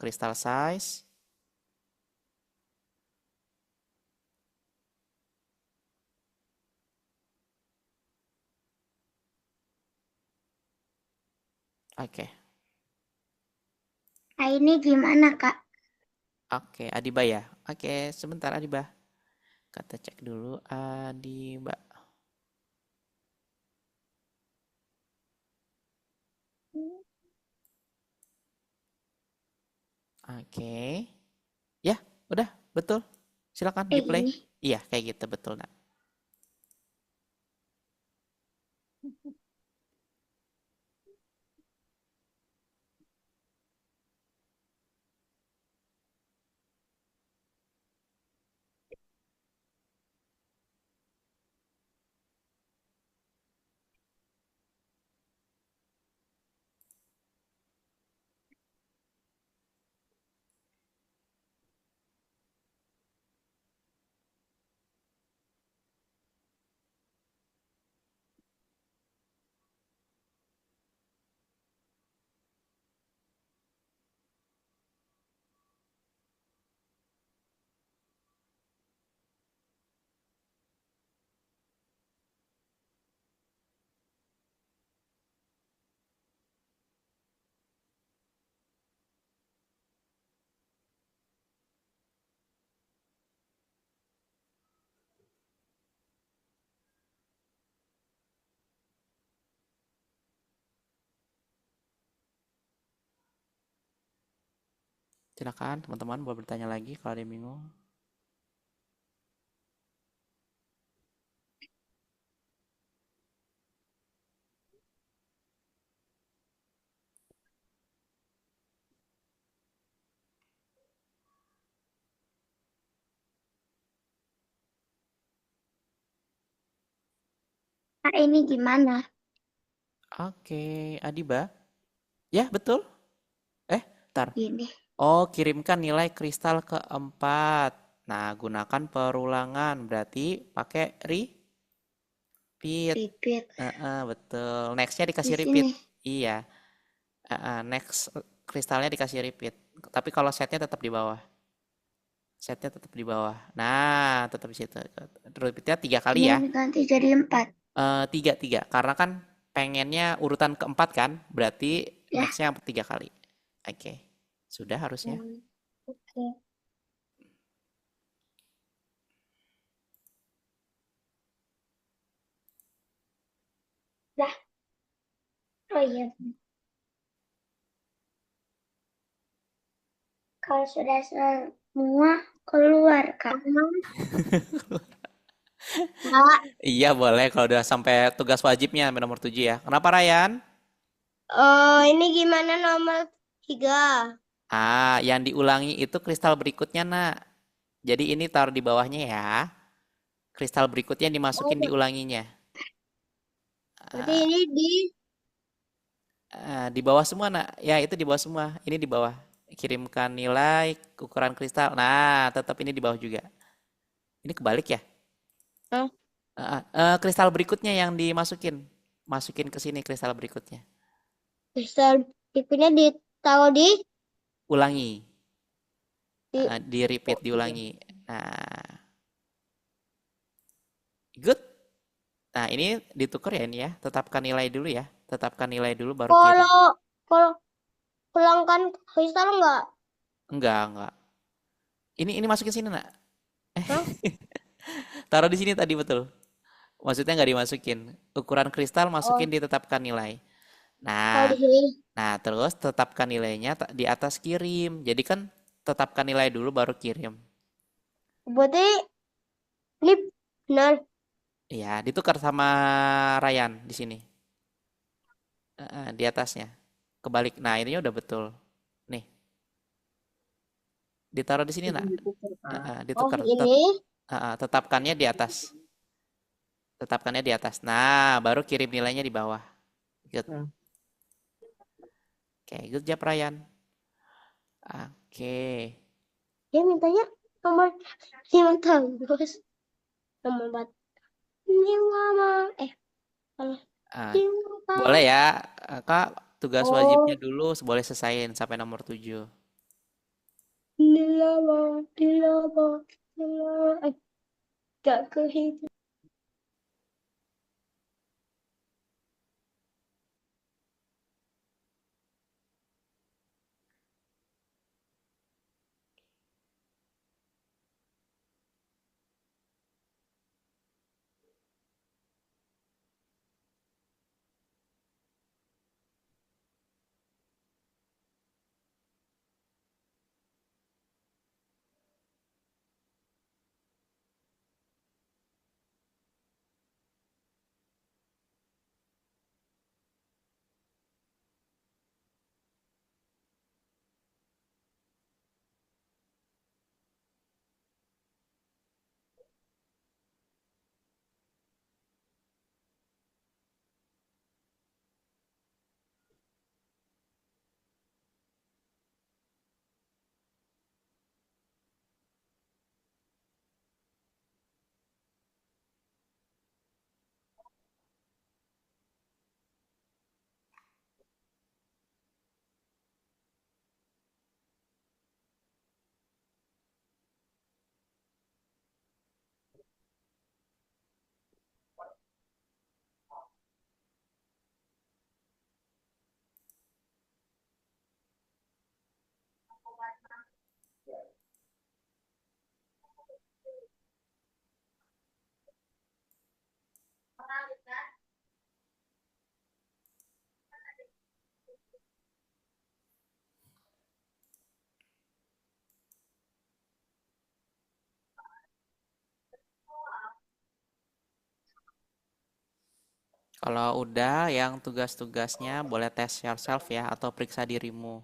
Crystal size. Oke. Nah, ini gimana, Kak? Oke, Adiba ya. Oke, sebentar Adiba. Kita cek dulu Adiba. Oke. Ya, udah, betul. Silakan di play. Ini. Iya, kayak gitu betul, Nak. Silakan teman-teman boleh bertanya lagi kalau ada yang bingung. Kak, ini gimana? Oke, Adiba. Ya, betul. Ntar. Gini. Oh, kirimkan nilai kristal keempat. Nah, gunakan perulangan. Berarti pakai repeat. Repeat. Betul. Nextnya Di dikasih repeat. sini. Iya. Next kristalnya dikasih repeat. Tapi kalau setnya tetap di bawah. Setnya tetap di bawah. Nah, tetap di situ. Repeatnya 3 kali Ini ya. ganti jadi 4. Tiga, tiga. Karena kan pengennya urutan keempat kan. Berarti Ya. nextnya 3 kali. Oke. Sudah harusnya. Oke. iya. Kalau sudah semua keluar, Kak. Kak, Iya boleh kalau udah sampai tugas wajibnya sampai nomor 7 ya. Kenapa Ryan? ini gimana nomor 3? Ah, yang diulangi itu kristal berikutnya, Nak. Jadi ini taruh di bawahnya ya. Kristal berikutnya Oh, dimasukin diulanginya. berarti ini di Di bawah semua, Nak. Ya, itu di bawah semua. Ini di bawah. Kirimkan nilai ukuran kristal. Nah, tetap ini di bawah juga. Ini kebalik ya? oh, Kristal berikutnya yang dimasukin. Masukin ke sini kristal berikutnya. kristal berikutnya ditaruh Ulangi. di Di repeat, diulangi. Nah, good. Nah, ini ditukar ya ini ya. Tetapkan nilai dulu ya. Tetapkan nilai dulu baru kirim. kalau kalau pulangkan kristal enggak? Enggak. Ini masukin sini, Nak. Hah? Taruh di sini tadi betul. Maksudnya nggak dimasukin. Ukuran kristal Oh, masukin ditetapkan nilai. kalau Nah, di sini. nah terus tetapkan nilainya di atas kirim. Jadi kan tetapkan nilai dulu baru kirim. Berarti ini benar. Iya, ditukar sama Ryan di sini. Di atasnya. Kebalik. Nah, ininya udah betul. Nih, ditaruh di sini, nak. Oh, Ditukar. ini. Tetapkannya di atas. Tetapkannya di atas. Nah, baru kirim nilainya di bawah. Good. Oke, good job Ryan. Oke. Dia mintanya nomor 5 terus. Nomor 4. Ini mama. Kalau Ah, 5. boleh ya, Kak, tugas wajibnya Oh, dulu boleh selesaiin sampai nomor 7. Dilawar. Gak kehitung. Kalau udah yang tugas-tugasnya boleh tes yourself ya atau periksa dirimu.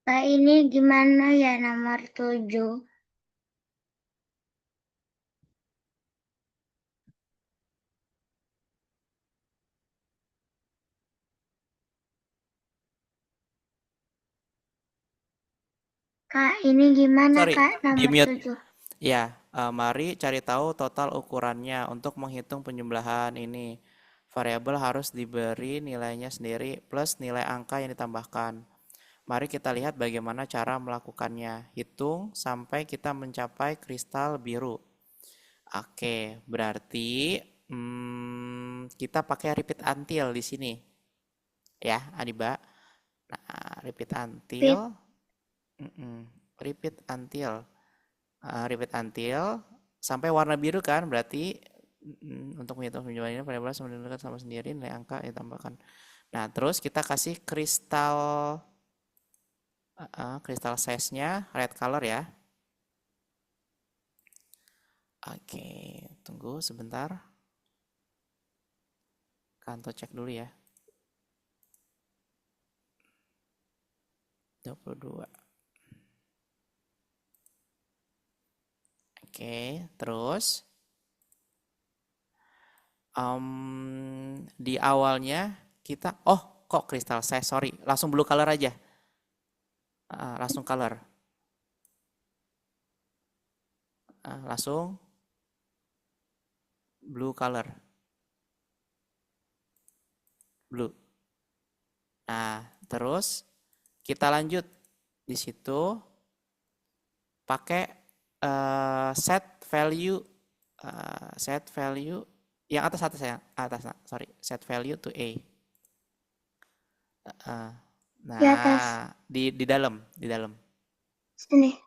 Kak, ini gimana ya nomor 7? Kak, ini gimana Sorry, Kak di nomor mute. 7? Ya, mari cari tahu total ukurannya. Untuk menghitung penjumlahan ini, variabel harus diberi nilainya sendiri plus nilai angka yang ditambahkan. Mari kita lihat bagaimana cara melakukannya. Hitung sampai kita mencapai kristal biru. Oke, berarti kita pakai repeat until di sini. Ya, Adiba. Nah, repeat until. Fit. Repeat until. Repeat until sampai warna biru kan berarti untuk menghitung penjumlahan ini variabel sama sendiri nilai angka yang ditambahkan. Nah, terus kita kasih kristal size-nya red color ya. Oke, tunggu sebentar. Kanto cek dulu ya. 22. Oke, terus di awalnya kita kok kristal size, sorry, langsung blue color aja. Langsung color. Langsung blue color. Blue. Nah, terus kita lanjut di situ pakai set value yang atas atas ya atas sorry set value to a. Di atas Nah, di dalam sini.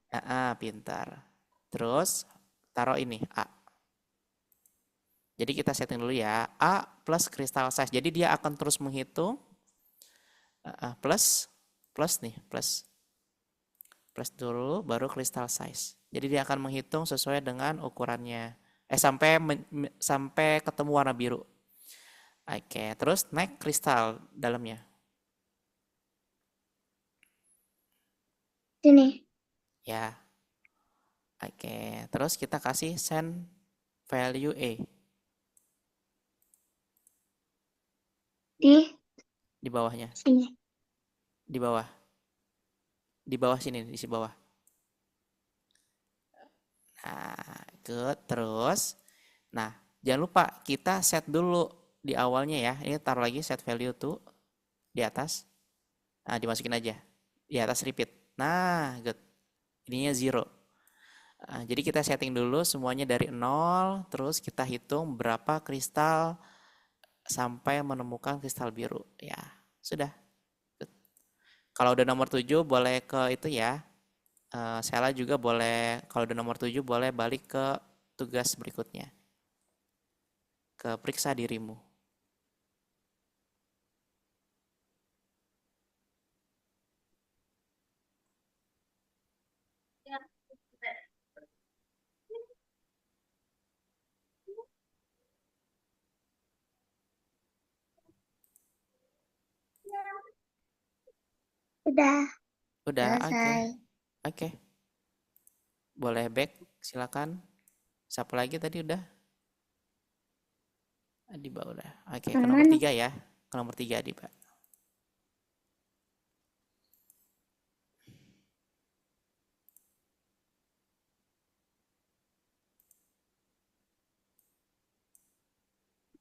pintar. Terus taruh ini a. Jadi kita setting dulu ya a plus crystal size. Jadi dia akan terus menghitung plus plus nih plus plus dulu baru crystal size. Jadi dia akan menghitung sesuai dengan ukurannya. Sampai ketemu warna biru. Oke, terus naik kristal dalamnya. Sini. Ya. Oke, terus kita kasih send value A Di di bawahnya. sini. Di bawah. Di bawah sini, di bawah. Nah, terus. Nah, jangan lupa kita set dulu di awalnya ya. Ini taruh lagi set value to di atas. Nah, dimasukin aja. Di atas repeat. Nah, good. Ininya 0. Jadi kita setting dulu semuanya dari 0, terus kita hitung berapa kristal sampai menemukan kristal biru. Ya, sudah. Good. Kalau udah nomor 7 boleh ke itu ya. Sela juga boleh, kalau udah nomor 7 boleh balik ke tugas berikutnya. Ke periksa dirimu. Udah Udah, oke. selesai. Oke. Boleh back, silakan. Siapa lagi tadi udah? Adiba udah. Oke, ke Yang nomor mana? 3 ya. Ke nomor 3 Adiba.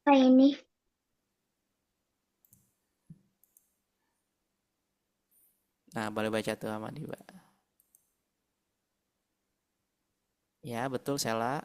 Apa ini? Nah, boleh baca tuh sama Adiba. Ya, betul Sela.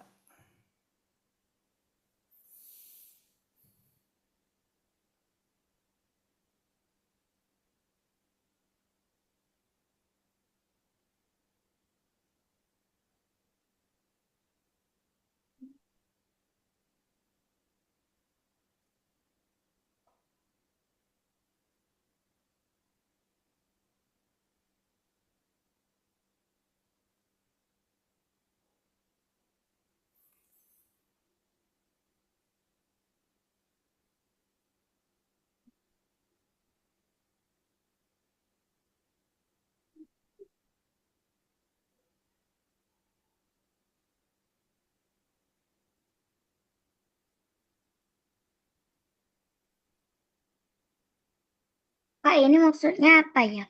Kak, ini maksudnya apa ya?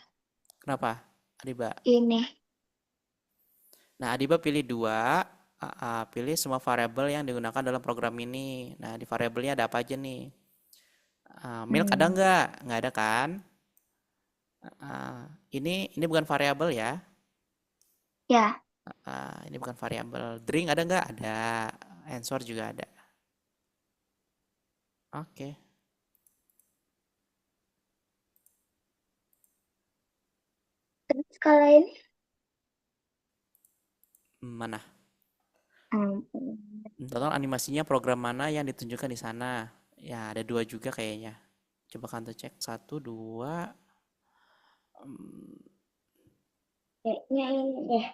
Kenapa, Adiba? Ini. Nah, Adiba pilih dua, pilih semua variabel yang digunakan dalam program ini. Nah, di variabelnya ada apa aja nih? Milk ada Hmm, nggak? Nggak ada kan? Ini bukan variabel ya. ya. Ini bukan variabel. Drink ada nggak? Ada. Answer juga ada. Oke. Terus kalau ini? Mana? Hmm, Total animasinya program mana yang ditunjukkan di sana? Ya, ada dua juga kayaknya. Coba kantor cek. Satu, dua. kayaknya ini deh.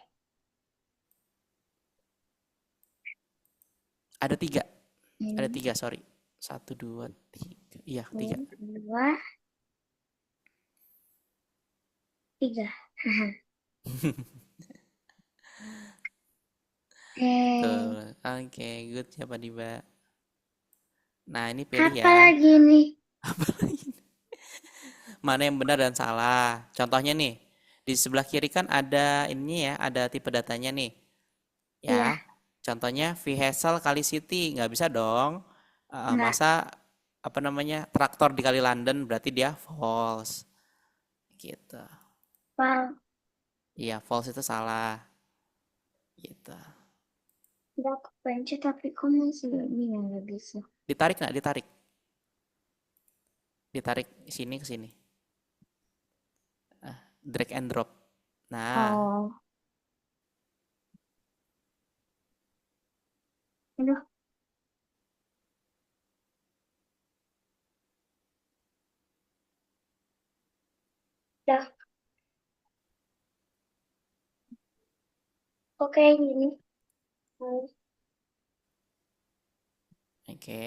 Ada tiga. Ada Ini, tiga, sorry. Satu, dua, tiga. Iya, tiga. dua, tiga. Eh, Betul. Oke, good. Siapa Diba? Nah, ini pilih apa ya. lagi nih? Mana yang benar dan salah. Contohnya nih, di sebelah kiri kan ada ini ya, ada tipe datanya nih. Iya, Ya, contohnya Vihesel kali City. Nggak bisa dong. enggak. Masa apa namanya traktor dikali London berarti dia false gitu. Wow, Iya, false itu salah gitu. udah kepencet tapi kok masih nggak bisa. Ditarik nggak? Ditarik. Ditarik sini ke sini. Drag and drop. Nah, Oh, aduh, udah. Oke, gini. Hmm, oke.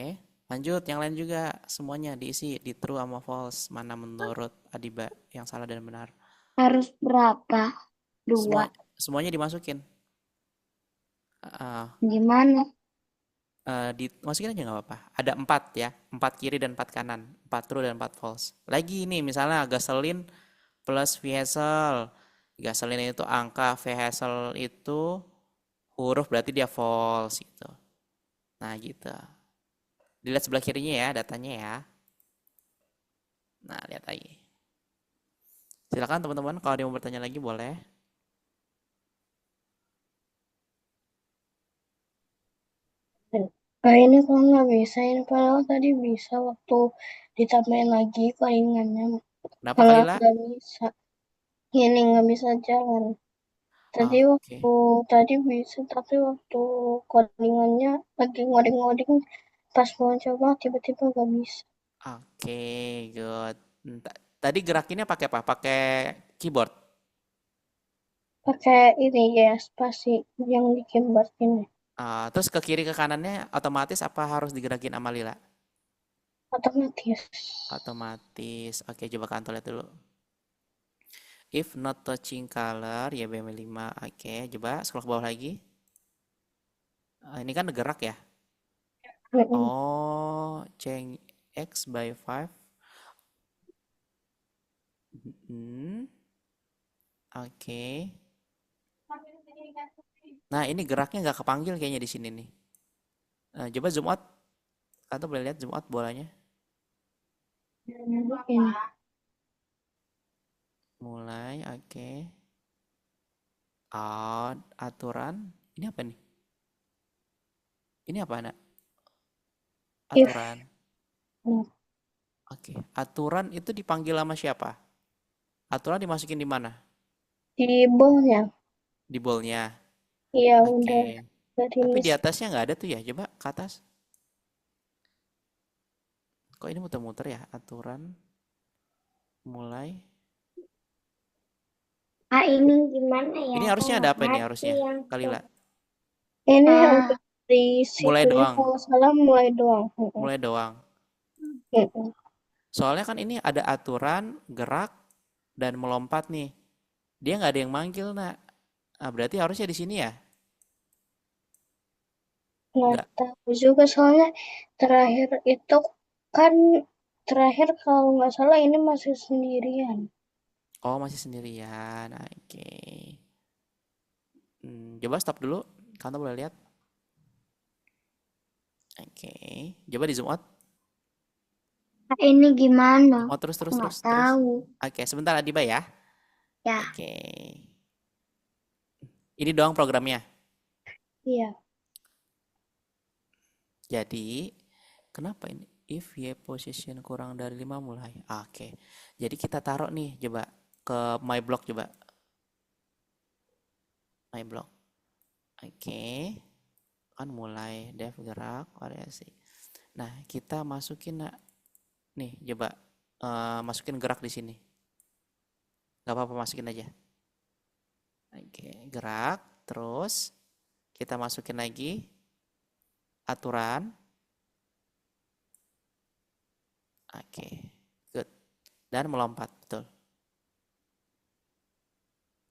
Lanjut, yang lain juga semuanya diisi di true sama false. Mana menurut Adiba yang salah dan benar? harus berapa? Dua. Semua semuanya dimasukin. Uh, Gimana? Dimasukin aja nggak apa-apa. Ada empat ya, empat kiri dan empat kanan, empat true dan empat false. Lagi ini misalnya gasolin plus vehicle. Gasolin itu angka, vehicle itu huruf berarti dia false gitu. Nah gitu. Dilihat sebelah kirinya ya datanya ya. Nah lihat lagi. Silakan teman-teman kalau ada yang mau bertanya lagi boleh. Nah, ini kok nggak bisa, ini padahal tadi bisa waktu ditambahin lagi palingannya, Kenapa malah Kalila? nggak bisa. Ini nggak bisa jalan. Tadi waktu Oke. tadi bisa, tapi waktu codingannya lagi ngoding-ngoding pas mau coba tiba-tiba nggak bisa. Oke, good. Tadi gerakinnya pakai apa? Pakai keyboard. Pakai ini ya spasi yang di keyboard ini Terus ke kiri ke kanannya otomatis apa harus digerakin sama Lila? otomatis. Otomatis. Oke, coba kantor lihat dulu. If not touching color, ya BM5. Oke, coba scroll ke bawah lagi. Ini kan gerak ya. Mm-mm. Oh, change X by 5. Hmm, oke. Nah, ini geraknya nggak kepanggil kayaknya di sini nih. Coba zoom out. Atau boleh lihat zoom out bolanya. Ini Mulai, oke. Oh, aturan. Ini apa nih? Ini apa, Nak? if Aturan. nah, Oke. Aturan itu dipanggil sama siapa? Aturan dimasukin di mana? di bawahnya, Di boldnya. iya Oke. udah dari Tapi di miss. atasnya nggak ada tuh ya. Coba ke atas. Kok ini muter-muter ya? Aturan. Mulai. Ah, ini gimana ya? Ini Aku harusnya ada nggak apa ini ngerti harusnya? yang Kalila. Ini ah untuk di Mulai situnya doang. kalau nggak salah mulai doang. Mm-mm. Mulai doang. Mm-mm. Soalnya kan ini ada aturan, gerak, dan melompat nih. Dia nggak ada yang manggil, nak. Berarti harusnya di sini ya? Nggak Nggak. tahu juga soalnya terakhir itu kan terakhir kalau nggak salah ini masih sendirian. Oh, masih sendirian. Oke. Coba stop dulu. Kamu boleh lihat. Oke. Coba di zoom out. Kak, ini gimana? Zoom out terus, Aku terus, nggak terus, terus. tahu. Oke, sebentar Adiba ya. Ya, Oke. Ini doang programnya. Iya, Jadi, kenapa ini? If Y position kurang dari 5 mulai. Oke. Jadi kita taruh nih, coba ke my block coba. My block. Oke. Kan mulai dev gerak variasi. Nah, kita masukin nih, coba masukin gerak di sini. Gak apa-apa, masukin aja. Oke, gerak. Terus kita masukin lagi aturan. Oke, good. Dan melompat, betul.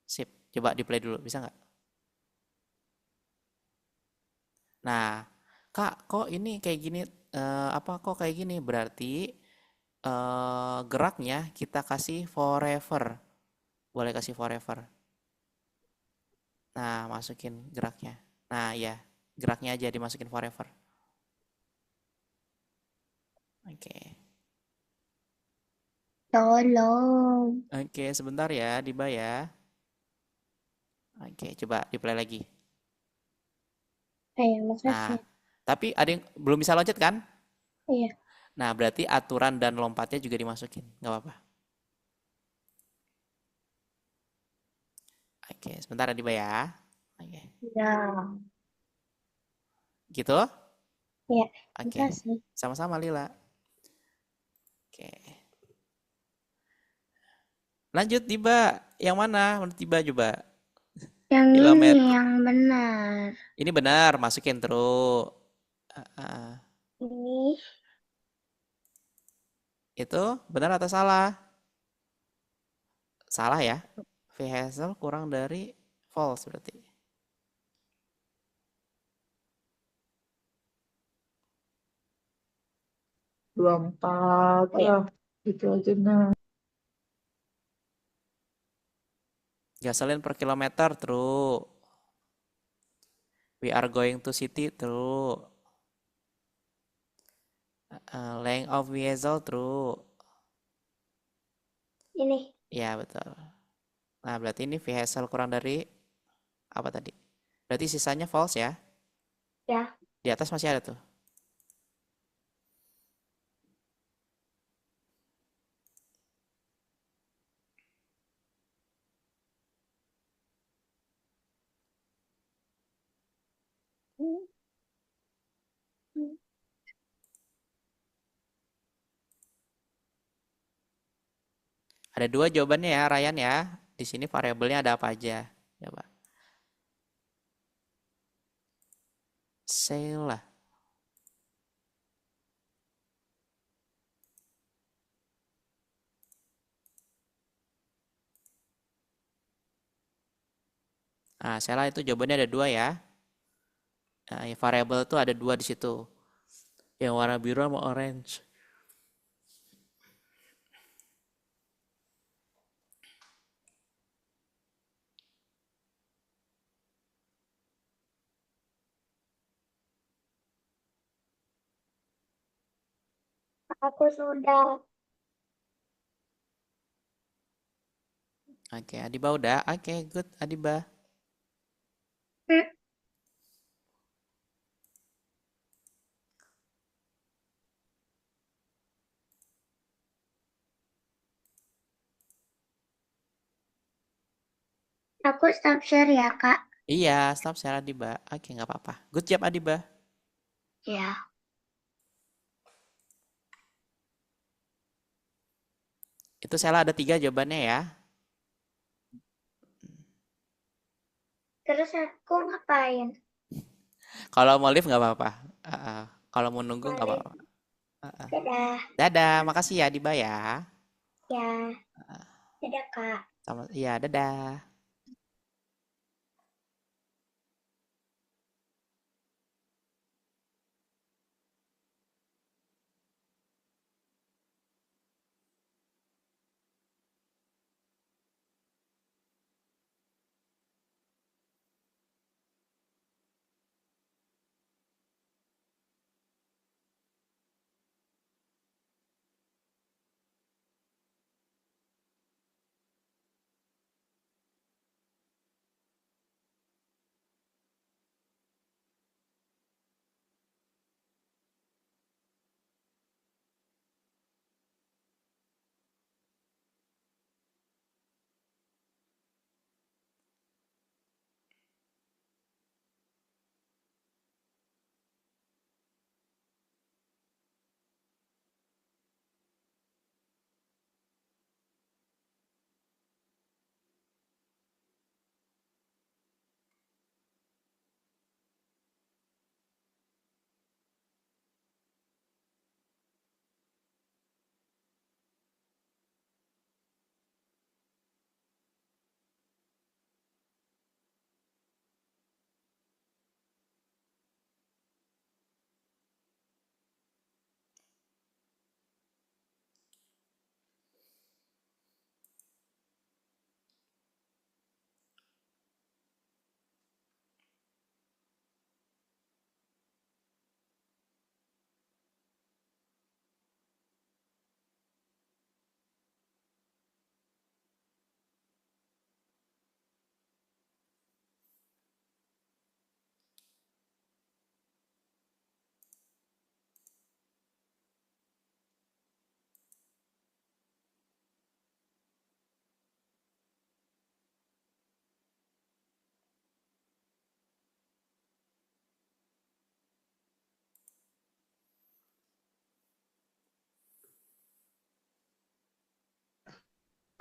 Sip. Coba di play dulu, bisa nggak? Nah, Kak, kok ini kayak gini? Apa kok kayak gini? Berarti geraknya kita kasih forever. Boleh kasih forever. Nah, masukin geraknya. Nah, ya, geraknya aja dimasukin forever. Oke. tolong. Oke, sebentar ya, Diba ya. Oke, coba di play lagi. makasih. Nah, tapi ada yang belum bisa loncat kan? Iya, Nah, berarti aturan dan lompatnya juga dimasukin. Nggak apa-apa. Oke, sebentar ya, Diba ya. Oke. Ya, Gitu? iya, Oke. makasih. Sama-sama, Lila. Oke. Lanjut, Diba. Yang mana? Menurut Diba coba. yang ini Kilometer. yang benar. Ini benar, masukin terus. Ini Itu benar atau salah? Salah ya. V Hazel kurang dari false berarti. 24 oh ya, ya gitu aja nah. Gasoline per kilometer true. We are going to city true. Length of vehicle true. ini Ya betul. Nah berarti ini vehicle kurang dari apa tadi? Berarti sisanya false ya. ya. Di atas masih ada tuh. Ada dua jawabannya ya Ryan ya. Di sini variabelnya ada apa aja? Coba. Sail lah. Nah, salah itu jawabannya ada dua ya. Nah, variabel tuh ada dua di situ. Yang warna biru sama orange. Aku sudah. Oke, Adiba udah. Oke, good Adiba. Hmm, Aku stop share ya, Kak. Iya, stop share Adiba. Oke, nggak apa-apa. Good job Adiba. Ya. Itu salah ada tiga jawabannya ya. Terus aku ngapain? Kalau mau live nggak apa-apa. Kalau mau nunggu nggak Balik. apa-apa. Uh-uh. Dadah. Dadah, makasih ya Adiba ya. Ya, dadah, Kak. Sama, iya, dadah.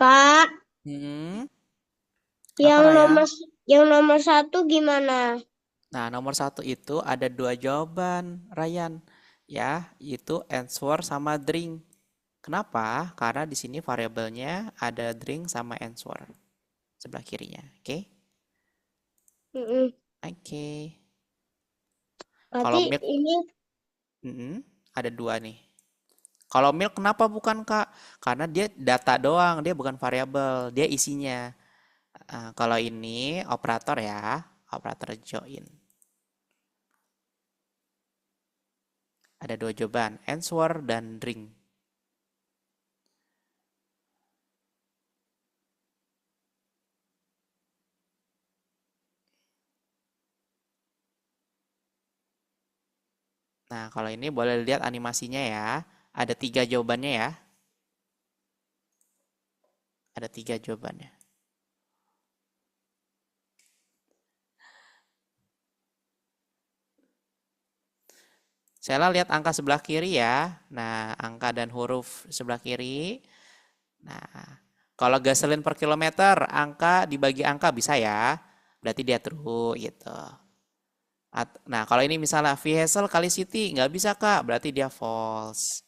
Kak, Hmm, apa yang Ryan? nomor satu gimana? Nah, nomor satu itu ada dua jawaban, Ryan. Ya, itu answer sama drink. Kenapa? Karena di sini variabelnya ada drink sama answer sebelah kirinya. Oke? Mm-mm. Oke. Kalau Berarti milk, ini ada dua nih. Kalau milk kenapa bukan Kak? Karena dia data doang, dia bukan variabel, dia isinya. Kalau ini operator ya, operator join. Ada dua jawaban, answer dan drink. Nah, kalau ini boleh lihat animasinya ya. Ada tiga jawabannya ya. Ada tiga jawabannya. Saya lihat angka sebelah kiri ya. Nah, angka dan huruf sebelah kiri. Nah, kalau gasolin per kilometer, angka dibagi angka bisa ya. Berarti dia true gitu. Nah, kalau ini misalnya vehicle kali city, nggak bisa Kak. Berarti dia false.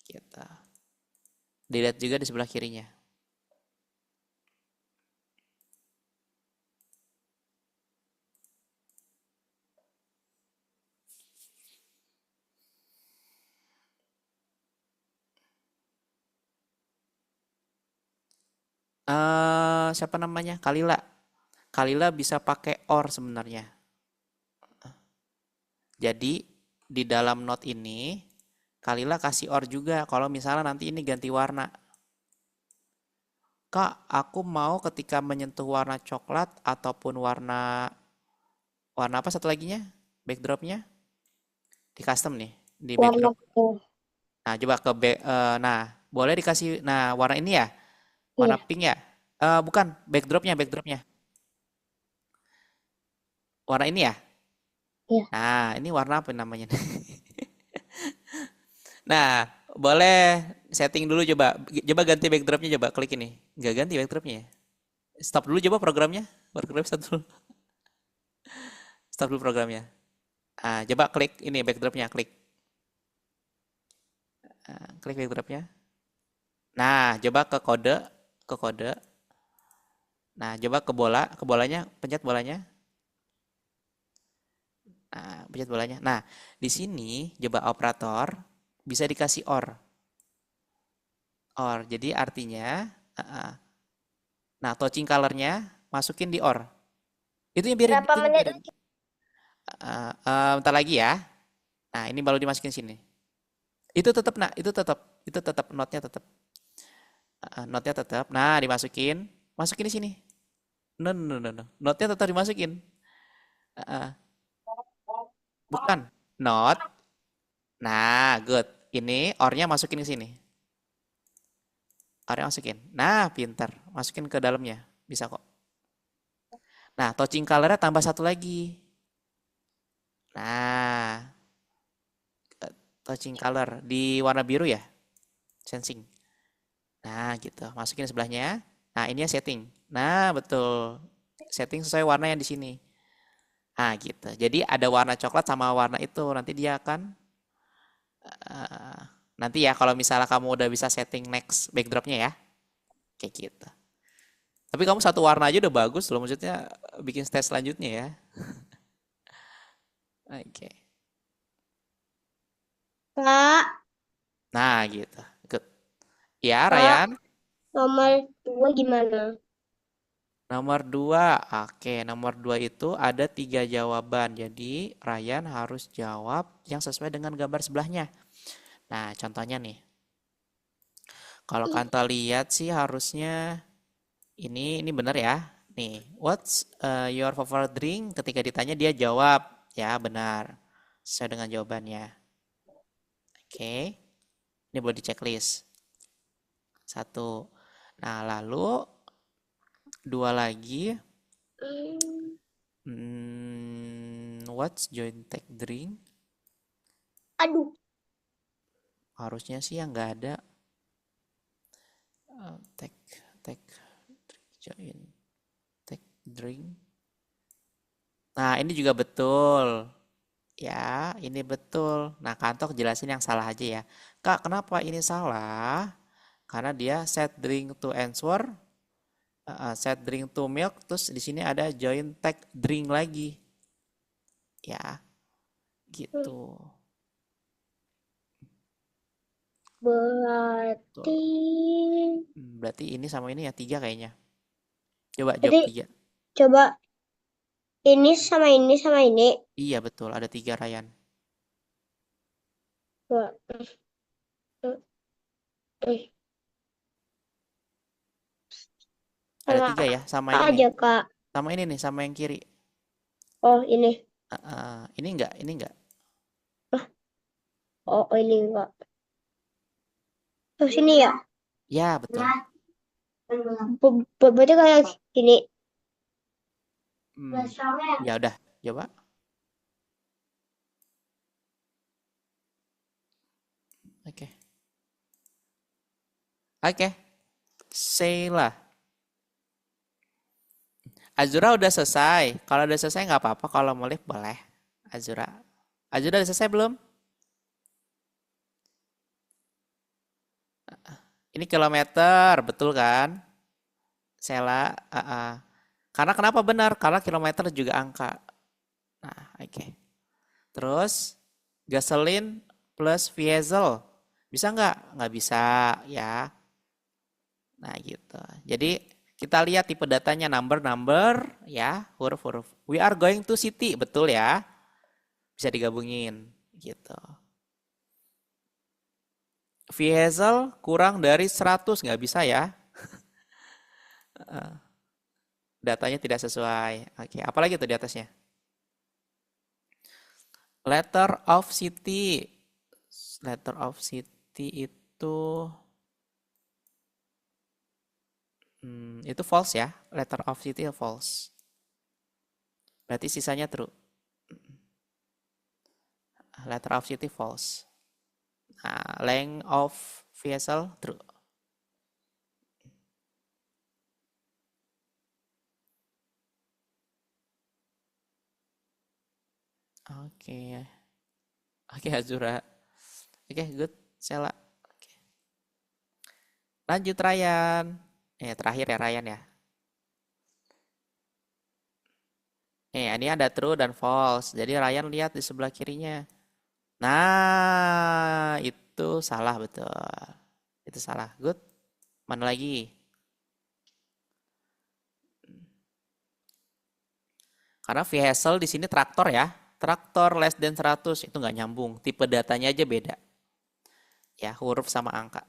Gitu. Dilihat juga di sebelah kirinya. Siapa namanya? Kalila. Kalila bisa pakai or sebenarnya. Jadi di dalam note ini Kalila kasih or juga kalau misalnya nanti ini ganti warna. Kak, aku mau ketika menyentuh warna coklat ataupun warna warna apa satu laginya? Backdropnya di custom nih, di warna backdrop. tuh. Nah, coba nah, boleh dikasih nah warna ini ya? Warna Iya, pink ya? Bukan, backdropnya. Warna ini ya? iya. Nah, ini warna apa namanya? Nah, boleh setting dulu coba. Coba ganti backdropnya coba klik ini. Nggak ganti backdropnya ya? Stop dulu coba programnya. Program stop dulu. Stop dulu programnya. Coba klik ini backdropnya, klik. Klik backdropnya. Nah, coba ke kode. Nah, coba ke bolanya, pencet bolanya. Nah, pencet bolanya. Nah, di sini coba operator bisa dikasih or. Or. Jadi artinya, nah touching colornya masukin di or. Itu yang biarin, Berapa itu yang menit biarin. lagi? Bentar lagi ya. Nah, ini baru dimasukin sini. Itu tetap, nah, itu tetap notnya tetap. Notnya tetap. Nah, dimasukin, masukin di sini. No, no, no, no. Notnya tetap dimasukin. Uh, bukan. Not. Nah, good. Ini ornya masukin ke sini. Ornya masukin. Nah, pinter. Masukin ke dalamnya. Bisa kok. Nah, touching color-nya tambah satu lagi. Nah, touching color di warna biru ya. Sensing. Nah, gitu. Masukin sebelahnya. Nah, ini ya setting. Nah, betul. Setting sesuai warna yang di sini. Nah, gitu. Jadi ada warna coklat sama warna itu. Nanti dia akan nanti ya kalau misalnya kamu udah bisa setting next backdropnya ya. Kayak gitu. Tapi kamu satu warna aja udah bagus loh. Maksudnya bikin stage selanjutnya ya. Oke. Kak, Nah, gitu. Good. Ya, Kak, Ryan. nomor dua gimana? Nomor dua. Oke, nomor dua itu ada tiga jawaban. Jadi, Ryan harus jawab yang sesuai dengan gambar sebelahnya. Nah, contohnya nih. Kalau Kanta lihat sih harusnya ini benar ya. Nih, what's your favorite drink? Ketika ditanya dia jawab, ya benar. Sesuai dengan jawabannya. Oke, ini boleh di checklist. Satu. Nah, lalu dua lagi. What's joint tech drink? Aduh, Harusnya sih yang nggak ada. Tech take join take drink. Nah, ini juga betul. Ya, ini betul. Nah, Kantok jelasin yang salah aja ya. Kak, kenapa ini salah? Karena dia set drink to answer, set drink to milk, terus di sini ada join take drink lagi. Ya, gitu. Berarti Berarti ini sama ini ya 3 kayaknya. Coba jawab jadi 3. coba ini sama ini sama ini. Iya betul, ada 3 Ryan. Dua. Eh, Ada sama 3 ya, sama apa ini. aja Kak? Sama ini nih, sama yang kiri. Oh ini. Ini enggak, ini enggak. Oh ini enggak. Oh sini ya. Ya, betul. Berarti kayak gini. Ya udah, coba. Oke. Oke. Sheila. Azura udah selesai. Kalau udah selesai nggak apa-apa. Kalau mau live boleh. Azura. Azura udah selesai belum? Ini kilometer, betul kan? Sheila. Karena kenapa benar? Karena kilometer juga angka. Nah, oke. Terus gasoline plus diesel. Bisa nggak? Nggak bisa ya. Nah gitu. Jadi kita lihat tipe datanya number ya, huruf-huruf. We are going to city, betul ya? Bisa digabungin gitu. Vehicle kurang dari 100 nggak bisa ya. Datanya tidak sesuai. Oke, apalagi tuh di atasnya? Letter of city. Letter of city itu false ya. Letter of city false. Berarti sisanya true. Letter of city false. Nah, length of vessel true. Oke. Oke, Azura. Oke, good. Sela. Oke. Lanjut Ryan. Terakhir ya Ryan ya. Ini ada true dan false. Jadi Ryan lihat di sebelah kirinya. Nah, itu salah betul. Itu salah. Good. Mana lagi? Karena vehicle di sini traktor ya. Traktor less than 100 itu nggak nyambung. Tipe datanya aja beda. Ya, huruf sama angka.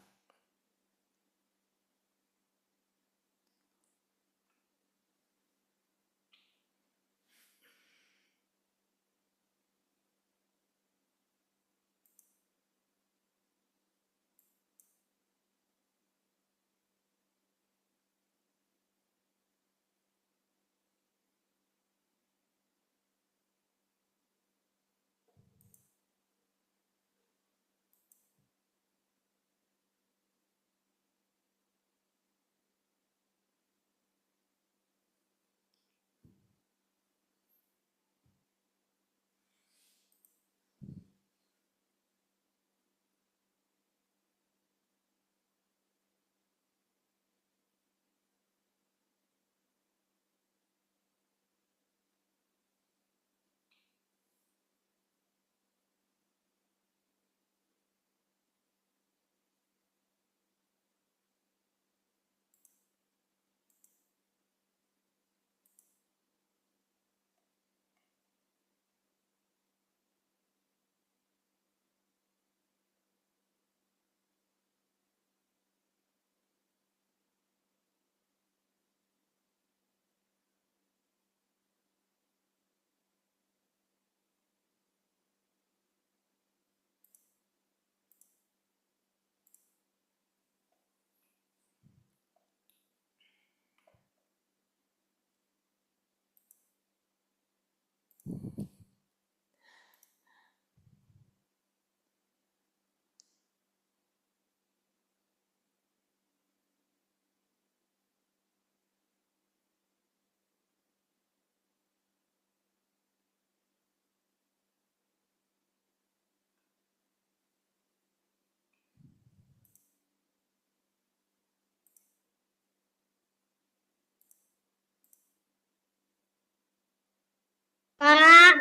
Kak,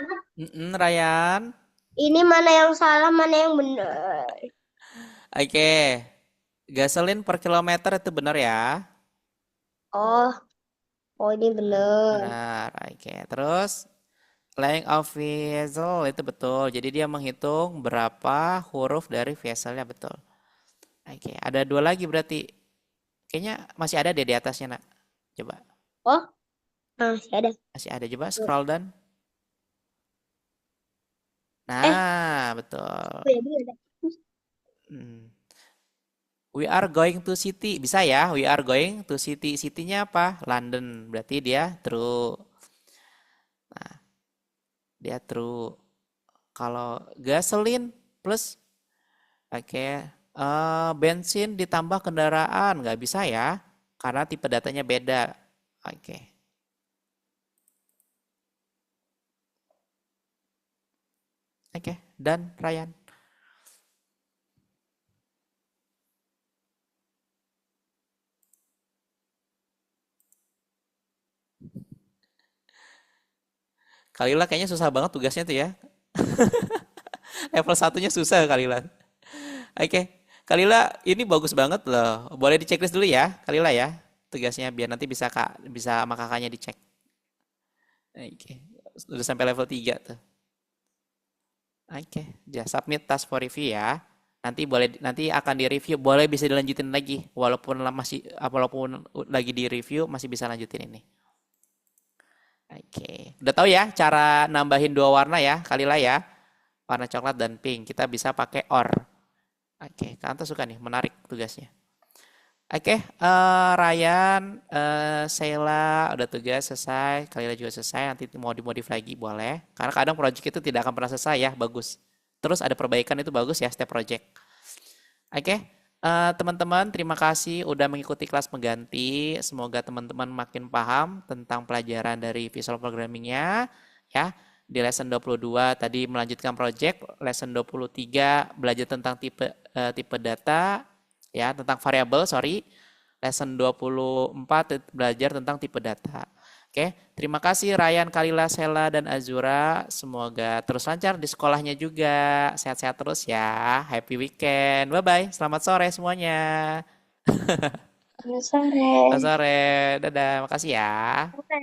Ryan. ini mana yang salah, mana yang benar? Oke. Gasolin per kilometer itu benar ya? Oh, oh ini benar. Benar. Oke. Terus length of vessel itu betul. Jadi dia menghitung berapa huruf dari vesselnya betul. Oke. Ada dua lagi berarti. Kayaknya masih ada deh di atasnya, Nak. Coba. Oh, masih ada. Masih ada. Coba scroll down. Eh, Nah, betul. oh ya, dia ada. Hmm. We are going to city. Bisa ya? We are going to city. City-nya apa? London. Berarti dia true. Nah, dia true. Kalau gasolin plus bensin ditambah kendaraan nggak bisa ya, karena tipe datanya beda. Oke. Oke, dan Ryan. Kalila kayaknya susah banget tugasnya tuh ya. Level satunya susah Kalila. Oke. Kalila ini bagus banget loh. Boleh di checklist dulu ya, Kalila ya. Tugasnya biar nanti bisa sama kakaknya dicek. Oke. Udah sampai level 3 tuh. Oke, ya submit task for review ya. Nanti akan di-review, boleh bisa dilanjutin lagi walaupun lagi di-review masih bisa lanjutin ini. Oke. Udah tahu ya cara nambahin dua warna ya, Kalila ya. Warna coklat dan pink. Kita bisa pakai or. Oke, Kanta suka nih, menarik tugasnya. Oke, Ryan, Sheila udah tugas selesai, Kalila juga selesai. Nanti mau dimodif lagi boleh. Karena kadang project itu tidak akan pernah selesai ya, bagus. Terus ada perbaikan itu bagus ya, setiap project. Oke, teman-teman, terima kasih udah mengikuti kelas pengganti. Semoga teman-teman makin paham tentang pelajaran dari visual programmingnya. Ya, di lesson 22 tadi melanjutkan project, lesson 23 belajar tentang tipe data, ya, tentang variabel, sorry. Lesson 24 belajar tentang tipe data. Oke, terima kasih Ryan, Kalila, Sela, dan Azura. Semoga terus lancar di sekolahnya juga. Sehat-sehat terus ya. Happy weekend. Bye-bye. Selamat sore semuanya. Selamat sore. Selamat sore. Dadah. Makasih ya. Oke.